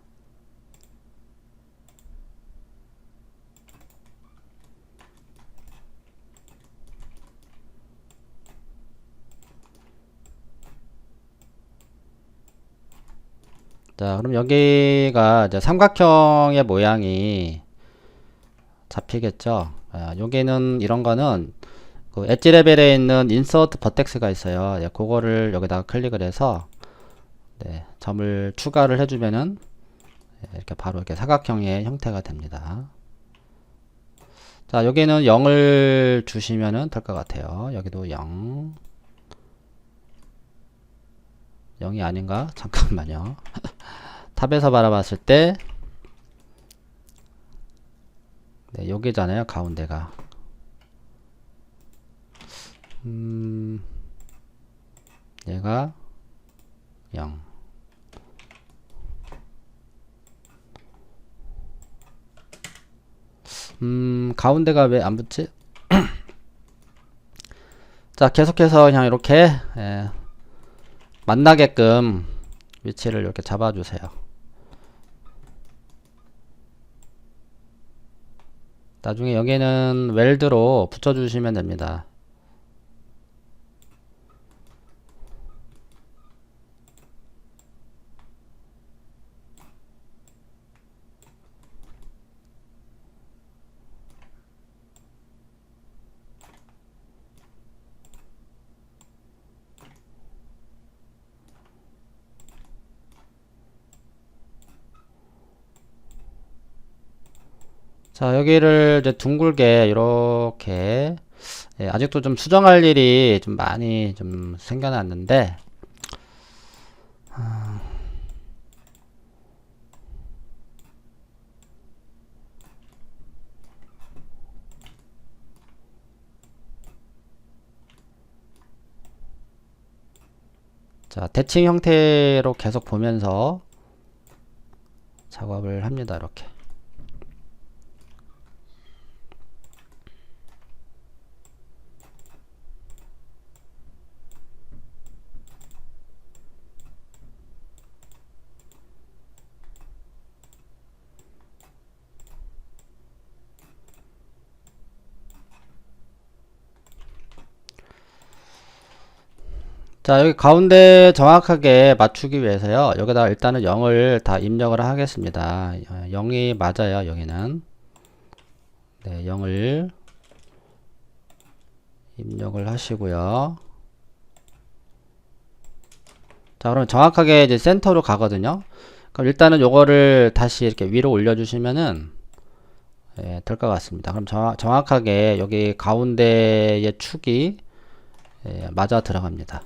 자, 그럼 여기가 이제 삼각형의 모양이 잡히겠죠. 여기는 이런 거는 그 엣지 레벨에 있는 인서트 버텍스가 있어요. 예, 그거를 여기다가 클릭을 해서 네, 점을 추가를 해주면은 이렇게 바로 이렇게 사각형의 형태가 됩니다. 자, 여기는 0을 주시면은 될 것 같아요. 여기도 0. 0이 아닌가? 잠깐만요. 탑에서 바라봤을 때 네, 여기잖아요. 가운데가. 얘가 0. 가운데가 왜 안 붙지? 자, 계속해서 그냥 이렇게 만나게끔 위치를 이렇게 잡아주세요. 나중에 여기는 웰드로 붙여주시면 됩니다. 자, 여기를 이제 둥글게 이렇게 아직도 좀 수정할 일이 좀 많이 좀 생겨났는데 자, 대칭 형태로 계속 보면서 작업을 합니다. 이렇게. 자, 여기 가운데 정확하게 맞추기 위해서요. 여기다 일단은 0을 다 입력을 하겠습니다. 0이 맞아요. 여기는. 네, 0을 입력을 하시고요. 자, 그럼 정확하게 이제 센터로 가거든요. 그럼 일단은 요거를 다시 이렇게 위로 올려주시면은 예, 될 것 같습니다. 그럼 정확하게 여기 가운데의 축이 예, 맞아 들어갑니다.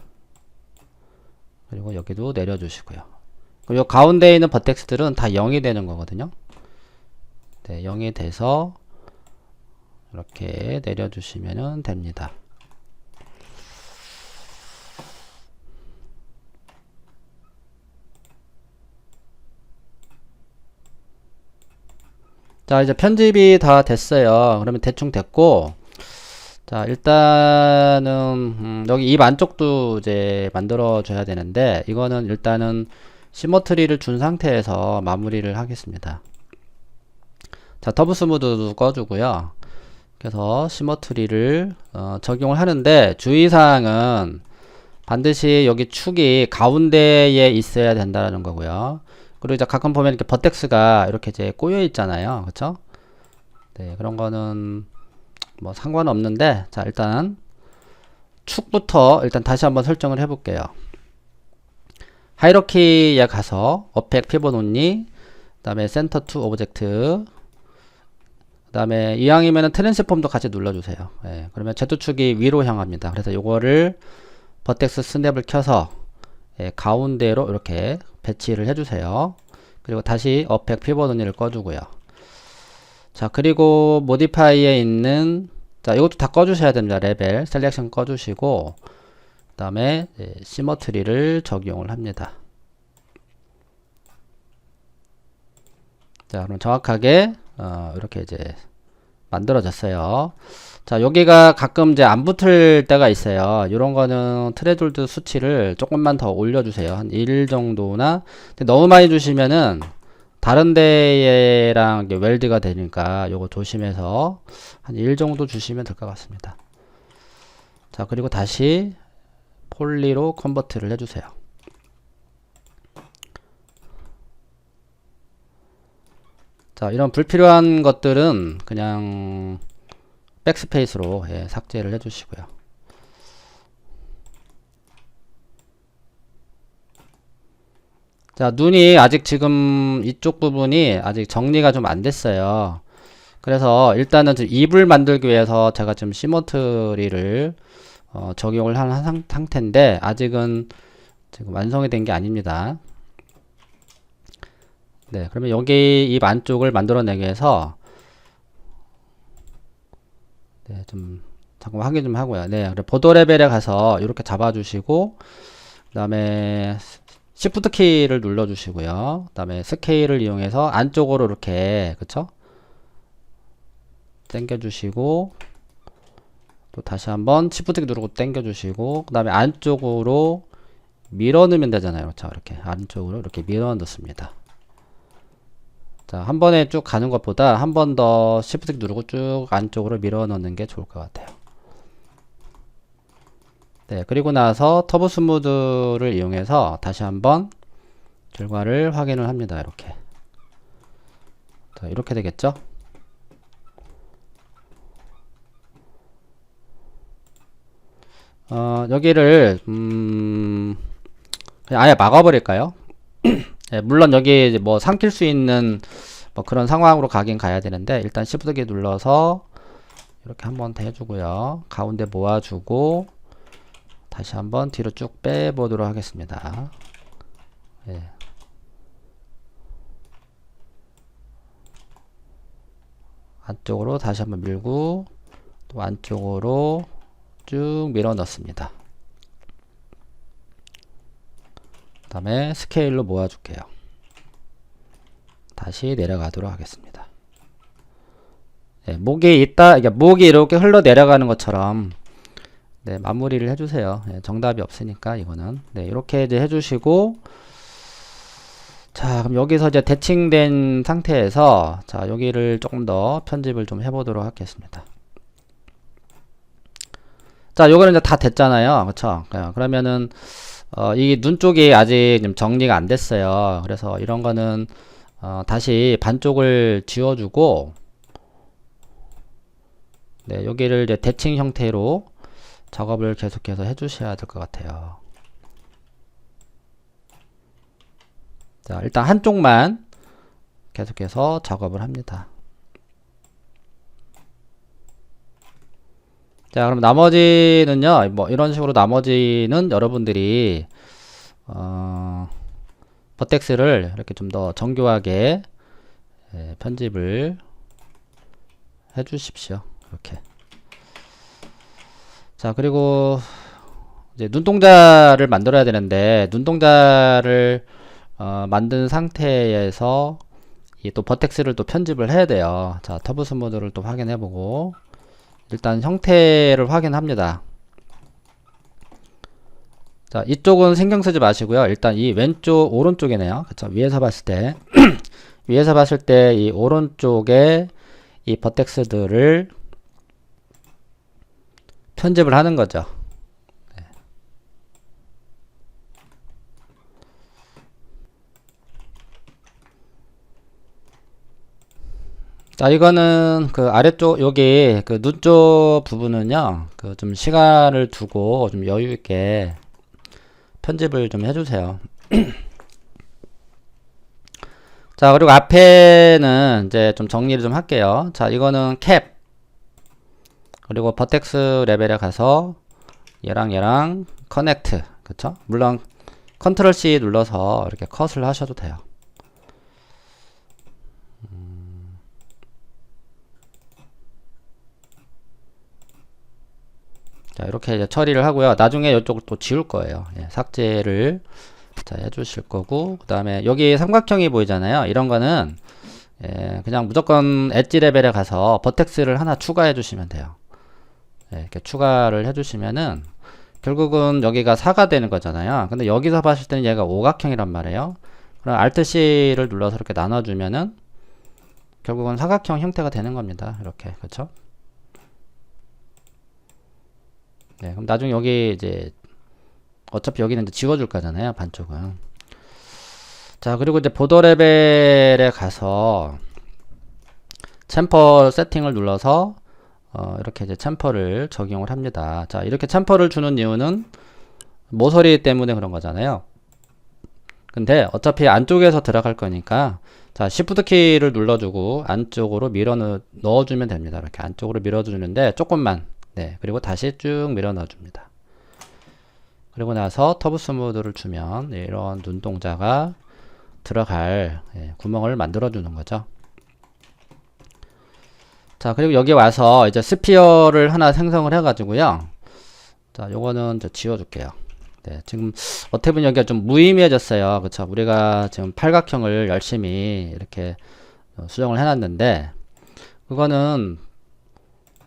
그리고 여기도 내려주시고요. 그리고 요 가운데에 있는 버텍스들은 다 0이 되는 거거든요. 네, 0이 돼서 이렇게 내려주시면 됩니다. 자, 이제 편집이 다 됐어요. 그러면 대충 됐고, 자, 일단은, 여기 입 안쪽도 이제 만들어 줘야 되는데, 이거는 일단은 시머트리를 준 상태에서 마무리를 하겠습니다. 자, 터브 스무드도 꺼주고요. 그래서 시머트리를 적용을 하는데, 주의사항은 반드시 여기 축이 가운데에 있어야 된다는 거고요. 그리고 이제 가끔 보면 이렇게 버텍스가 이렇게 이제 꼬여 있잖아요. 그쵸? 네, 그런 거는 뭐 상관없는데, 자, 일단 축부터 일단 다시 한번 설정을 해 볼게요. 하이러키에 가서 어펙 피벗 온리, 그 다음에 센터 투 오브젝트, 그 다음에 이왕이면은 트랜스폼도 같이 눌러주세요. 네, 그러면 Z축이 위로 향합니다. 그래서 요거를 버텍스 스냅을 켜서 예, 가운데로 이렇게 배치를 해주세요. 그리고 다시 어펙 피벗 온리를 꺼주고요. 자, 그리고 모디파이에 있는 자, 이것도 다 꺼주셔야 됩니다. 레벨 셀렉션 꺼주시고 그 다음에 시머트리를 적용을 합니다. 자, 그럼 정확하게 이렇게 이제 만들어졌어요. 자, 여기가 가끔 이제 안 붙을 때가 있어요. 이런 거는 트레졸드 수치를 조금만 더 올려주세요. 한 1 정도나. 근데 너무 많이 주시면은 다른 데랑 웰드가 되니까 요거 조심해서 한 1 정도 주시면 될 것 같습니다. 자, 그리고 다시 폴리로 컨버트를 해주세요. 자, 이런 불필요한 것들은 그냥 백스페이스로 예, 삭제를 해주시고요. 자, 눈이 아직 지금 이쪽 부분이 아직 정리가 좀 안 됐어요. 그래서 일단은 입을 만들기 위해서 제가 지금 시머트리를 적용을 한 상태인데 아직은 지금 완성이 된 게 아닙니다. 네, 그러면 여기 입 안쪽을 만들어내기 위해서 네, 좀 잠깐 확인 좀 하고요. 네, 보도 레벨에 가서 이렇게 잡아주시고 그 다음에 Shift 키를 눌러주시고요. 그 다음에 스케일을 이용해서 안쪽으로 이렇게 그쵸? 당겨주시고 또 다시 한번 Shift 키 누르고 당겨주시고 그 다음에 안쪽으로 밀어 넣으면 되잖아요. 그렇죠? 이렇게 안쪽으로 이렇게 밀어 넣습니다. 자, 한 번에 쭉 가는 것보다 한 번 더 Shift 키 누르고 쭉 안쪽으로 밀어 넣는 게 좋을 것 같아요. 네, 그리고 나서 터보 스무드를 이용해서 다시 한번 결과를 확인을 합니다. 이렇게. 자, 이렇게 되겠죠? 여기를 그냥 아예 막아버릴까요? 네, 물론 여기 뭐 삼킬 수 있는 뭐 그런 상황으로 가긴 가야 되는데 일단 Shift 키 눌러서 이렇게 한번 더 해주고요. 가운데 모아주고 다시 한번 뒤로 쭉 빼보도록 하겠습니다. 예. 안쪽으로 다시 한번 밀고 또 안쪽으로 쭉 밀어 넣습니다. 그 다음에 스케일로 모아줄게요. 다시 내려가도록 하겠습니다. 예, 목이 있다, 목이 이렇게 흘러 내려가는 것처럼 네, 마무리를 해주세요. 예, 정답이 없으니까 이거는 네, 이렇게 이제 해주시고 자, 그럼 여기서 이제 대칭된 상태에서 자, 여기를 조금 더 편집을 좀 해보도록 하겠습니다. 자, 요거는 이제 다 됐잖아요. 그쵸? 그러면은 이 눈 쪽이 아직 좀 정리가 안 됐어요. 그래서 이런 거는 다시 반쪽을 지워주고 네, 여기를 이제 대칭 형태로 작업을 계속해서 해주셔야 될 것 같아요. 자, 일단 한쪽만 계속해서 작업을 합니다. 자, 그럼 나머지는요, 뭐 이런 식으로 나머지는 여러분들이 버텍스를 이렇게 좀 더 정교하게 편집을 해 주십시오. 이렇게. 자, 그리고 이제 눈동자를 만들어야 되는데, 눈동자를 만든 상태에서 이 또 버텍스를 또 편집을 해야 돼요. 자, 터브 스무드를 또 확인해 보고, 일단 형태를 확인합니다. 자, 이쪽은 신경 쓰지 마시고요. 일단 이 왼쪽, 오른쪽이네요. 그쵸? 위에서 봤을 때, 위에서 봤을 때 이 오른쪽에 이 버텍스들을 편집을 하는 거죠. 네. 자, 이거는 그 아래쪽, 여기 그 눈 쪽 부분은요, 그 좀 시간을 두고 좀 여유 있게 편집을 좀 해주세요. 자, 그리고 앞에는 이제 좀 정리를 좀 할게요. 자, 이거는 캡. 그리고 버텍스 레벨에 가서 얘랑 커넥트. 그쵸? 물론 컨트롤 C 눌러서 이렇게 컷을 하셔도 돼요. 자, 이렇게 이제 처리를 하고요. 나중에 이쪽을 또 지울 거예요. 예, 삭제를 자, 해주실 거고, 그 다음에 여기 삼각형이 보이잖아요. 이런 거는 예, 그냥 무조건 엣지 레벨에 가서 버텍스를 하나 추가해 주시면 돼요. 예, 이렇게 추가를 해주시면은 결국은 여기가 4가 되는 거잖아요. 근데 여기서 봤을 때는 얘가 오각형이란 말이에요. 그럼 Alt C를 눌러서 이렇게 나눠주면은 결국은 사각형 형태가 되는 겁니다. 이렇게, 그쵸? 네, 그럼 나중에 여기 이제 어차피 여기는 이제 지워줄 거잖아요. 반쪽은. 자, 그리고 이제 보더 레벨에 가서 챔퍼 세팅을 눌러서 이렇게 이제 챔퍼를 적용을 합니다. 자, 이렇게 챔퍼를 주는 이유는 모서리 때문에 그런 거잖아요. 근데 어차피 안쪽에서 들어갈 거니까 자, Shift 키를 눌러주고 안쪽으로 넣어주면 됩니다. 이렇게 안쪽으로 밀어주는데 조금만. 네, 그리고 다시 쭉 밀어 넣어줍니다. 그리고 나서 터브 스무드를 주면 이런 눈동자가 들어갈 구멍을 만들어 주는 거죠. 자, 그리고 여기 와서 이제 스피어를 하나 생성을 해 가지고요. 자, 요거는 저 지워 줄게요. 네, 지금 어떻게 보면 여기가 좀 무의미해졌어요. 그쵸? 우리가 지금 팔각형을 열심히 이렇게 수정을 해 놨는데 그거는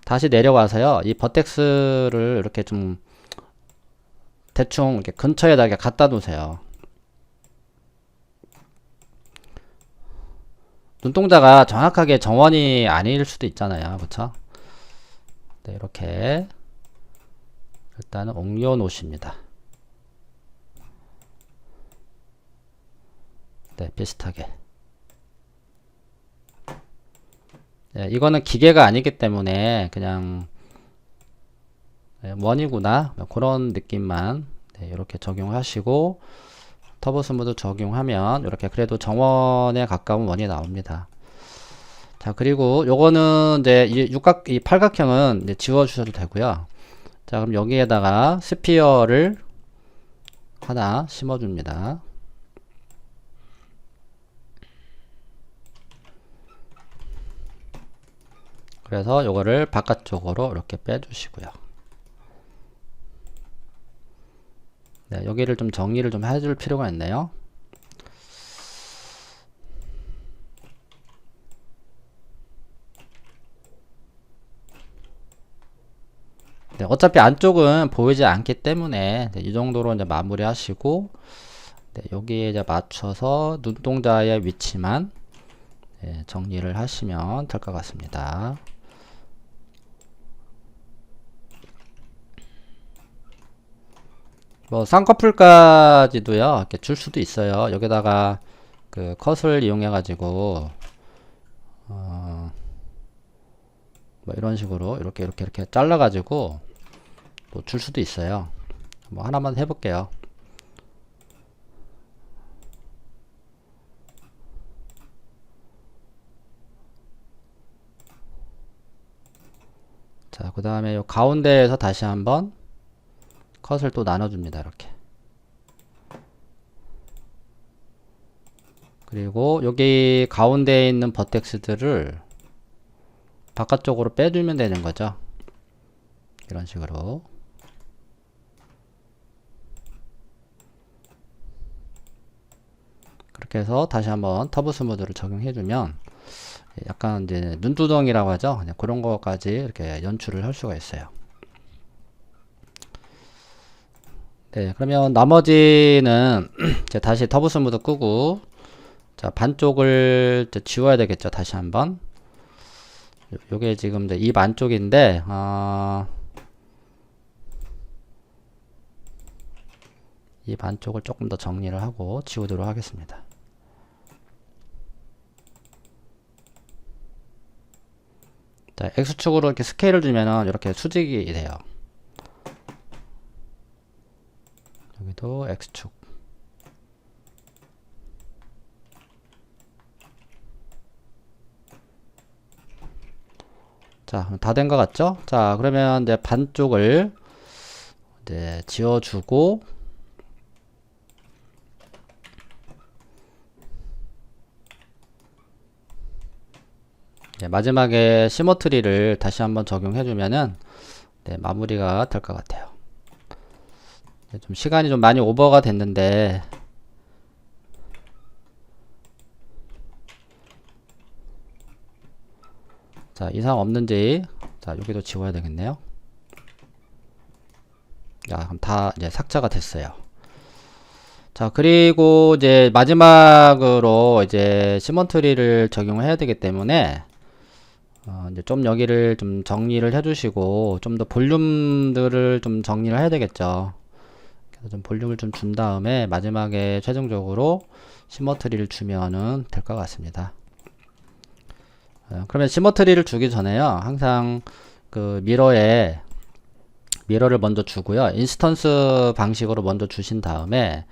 다시 내려와서요. 이 버텍스를 이렇게 좀 대충 이렇게 근처에다 이렇게 갖다 놓으세요. 눈동자가 정확하게 정원이 아닐 수도 있잖아요. 그쵸? 네, 이렇게 일단은 옮겨 놓으십니다. 네, 비슷하게. 네, 이거는 기계가 아니기 때문에 그냥 원이구나 그런 느낌만 이렇게 적용하시고 터보 스무드 적용하면 이렇게 그래도 정원에 가까운 원이 나옵니다. 자, 그리고 요거는 이제 이 팔각형은 이제 지워 주셔도 되고요. 자, 그럼 여기에다가 스피어를 하나 심어 줍니다. 그래서 요거를 바깥쪽으로 이렇게 빼 주시고요. 네, 여기를 좀 정리를 좀 해줄 필요가 있네요. 네, 어차피 안쪽은 보이지 않기 때문에 이 정도로 이제 마무리 하시고 네, 여기에 이제 맞춰서 눈동자의 위치만 정리를 하시면 될 것 같습니다. 뭐 쌍꺼풀까지도요 이렇게 줄 수도 있어요. 여기다가 그 컷을 이용해 가지고 뭐 이런 식으로 이렇게 잘라 가지고 또 줄 수도 있어요. 뭐 하나만 해볼게요. 자, 그 다음에 요 가운데에서 다시 한번 컷을 또 나눠줍니다. 이렇게. 그리고 여기 가운데에 있는 버텍스들을 바깥쪽으로 빼주면 되는 거죠. 이런 식으로. 그렇게 해서 다시 한번 터보 스무드를 적용해주면 약간 이제 눈두덩이라고 하죠. 그냥 그런 것까지 이렇게 연출을 할 수가 있어요. 네, 그러면 나머지는 이제 다시 터보 스무드 끄고, 자, 반쪽을 이제 지워야 되겠죠. 다시 한번. 요게 지금 이제 입 안쪽인데, 입 안쪽을 조금 더 정리를 하고 지우도록 하겠습니다. 자, X축으로 이렇게 스케일을 주면은 이렇게 수직이 돼요. 여기도 X축. 자, 다 된 것 같죠? 자, 그러면 이제 반쪽을 이제 지워주고, 네, 마지막에 시머트리를 다시 한번 적용해주면은 네, 마무리가 될 것 같아요. 네, 좀 시간이 좀 많이 오버가 됐는데, 자, 이상 없는지, 자, 여기도 지워야 되겠네요. 자, 그럼 다 이제 삭제가 됐어요. 자, 그리고 이제 마지막으로 이제 시먼트리를 적용을 해야 되기 때문에, 이제 좀 여기를 좀 정리를 해주시고, 좀 더 볼륨들을 좀 정리를 해야 되겠죠. 그래서 좀 볼륨을 좀 준 다음에 마지막에 최종적으로 시머트리를 주면은 될 것 같습니다. 그러면 시머트리를 주기 전에요, 항상 그 미러를 먼저 주고요, 인스턴스 방식으로 먼저 주신 다음에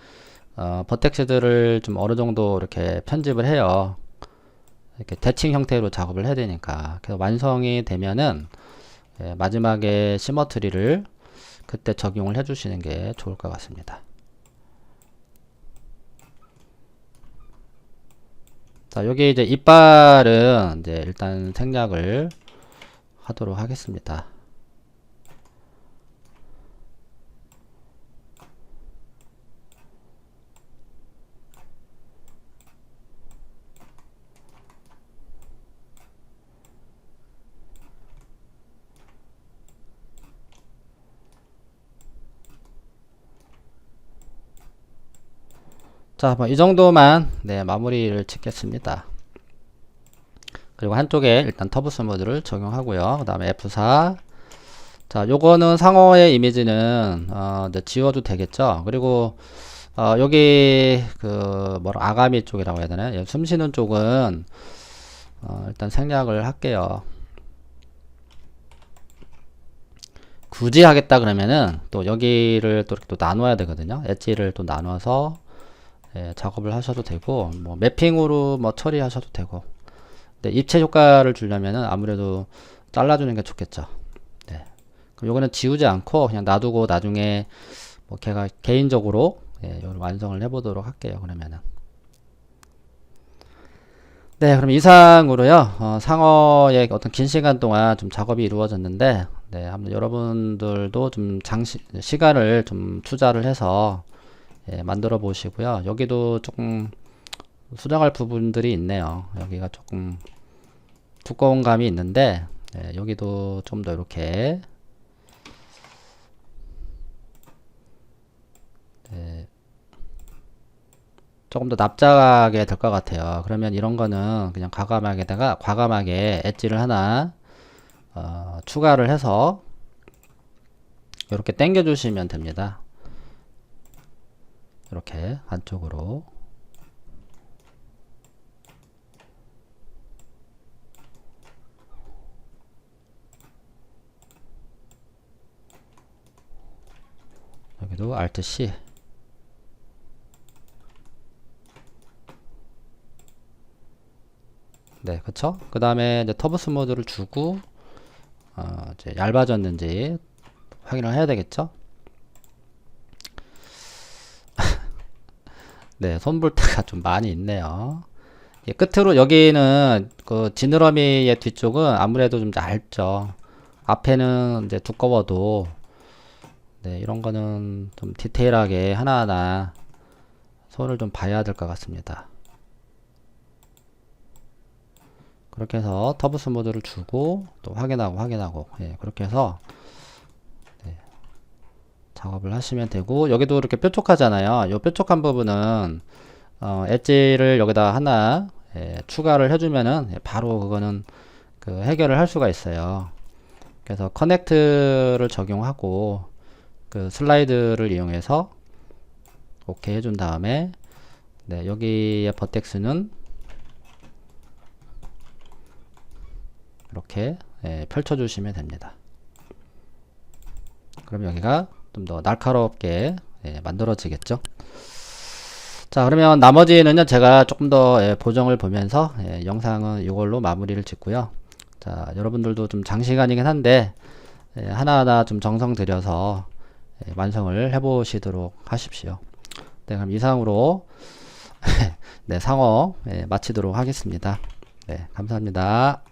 버텍스들을 좀 어느 정도 이렇게 편집을 해요. 이렇게 대칭 형태로 작업을 해야 되니까. 그래서 완성이 되면은 마지막에 시머트리를 그때 적용을 해 주시는 게 좋을 것 같습니다. 자, 여기 이제 이빨은 이제 일단 생략을 하도록 하겠습니다. 자, 뭐 이 정도만 네, 마무리를 짓겠습니다. 그리고 한쪽에 일단 터보 스무드를 적용하고요. 그 다음에 F4. 자, 요거는 상어의 이미지는 이제 지워도 되겠죠. 그리고 여기 그 뭐라 아가미 쪽이라고 해야 되나요? 숨 쉬는 쪽은 일단 생략을 할게요. 굳이 하겠다 그러면은 또 여기를 또 이렇게 또 나눠야 되거든요. 엣지를 또 나눠서 작업을 하셔도 되고, 뭐 매핑으로 뭐 처리하셔도 되고. 근데 입체 효과를 주려면은 아무래도 잘라주는 게 좋겠죠. 네. 그럼 요거는 지우지 않고 그냥 놔두고 나중에 뭐 걔가 개인적으로 이걸 완성을 해보도록 할게요. 그러면은. 네, 그럼 이상으로요, 상어의 어떤 긴 시간 동안 좀 작업이 이루어졌는데, 네, 한번 여러분들도 좀 시간을 좀 투자를 해서 만들어 보시고요. 여기도 조금 수정할 부분들이 있네요. 여기가 조금 두꺼운 감이 있는데, 여기도 좀 더 이렇게 조금 더 납작하게 될 것 같아요. 그러면 이런 거는 그냥 과감하게 엣지를 하나 추가를 해서 이렇게 당겨 주시면 됩니다. 이렇게 안쪽으로. 여기도 Alt C. 네, 그쵸? 그 다음에 이제 터보 스무드를 주고, 이제 얇아졌는지 확인을 해야 되겠죠. 네, 손볼트가 좀 많이 있네요. 끝으로 여기는 그 지느러미의 뒤쪽은 아무래도 좀 얇죠. 앞에는 이제 두꺼워도 네, 이런 거는 좀 디테일하게 하나하나 손을 좀 봐야 될 것 같습니다. 그렇게 해서 터브 스무드를 주고 또 확인하고 예, 그렇게 해서 네, 작업을 하시면 되고, 여기도 이렇게 뾰족하잖아요. 요 뾰족한 부분은 엣지를 여기다 하나 예, 추가를 해주면은 예, 바로 그거는 그 해결을 할 수가 있어요. 그래서 커넥트를 적용하고 그 슬라이드를 이용해서 오케이 해준 다음에 네, 여기의 버텍스는 이렇게 예, 펼쳐주시면 됩니다. 그럼 여기가 좀 더 날카롭게 예, 만들어지겠죠. 자, 그러면 나머지는요 제가 조금 더 예, 보정을 보면서 예, 영상은 이걸로 마무리를 짓고요. 자, 여러분들도 좀 장시간이긴 한데 예, 하나하나 좀 정성 들여서 예, 완성을 해보시도록 하십시오. 네, 그럼 이상으로 네, 상어 예, 마치도록 하겠습니다. 네, 감사합니다.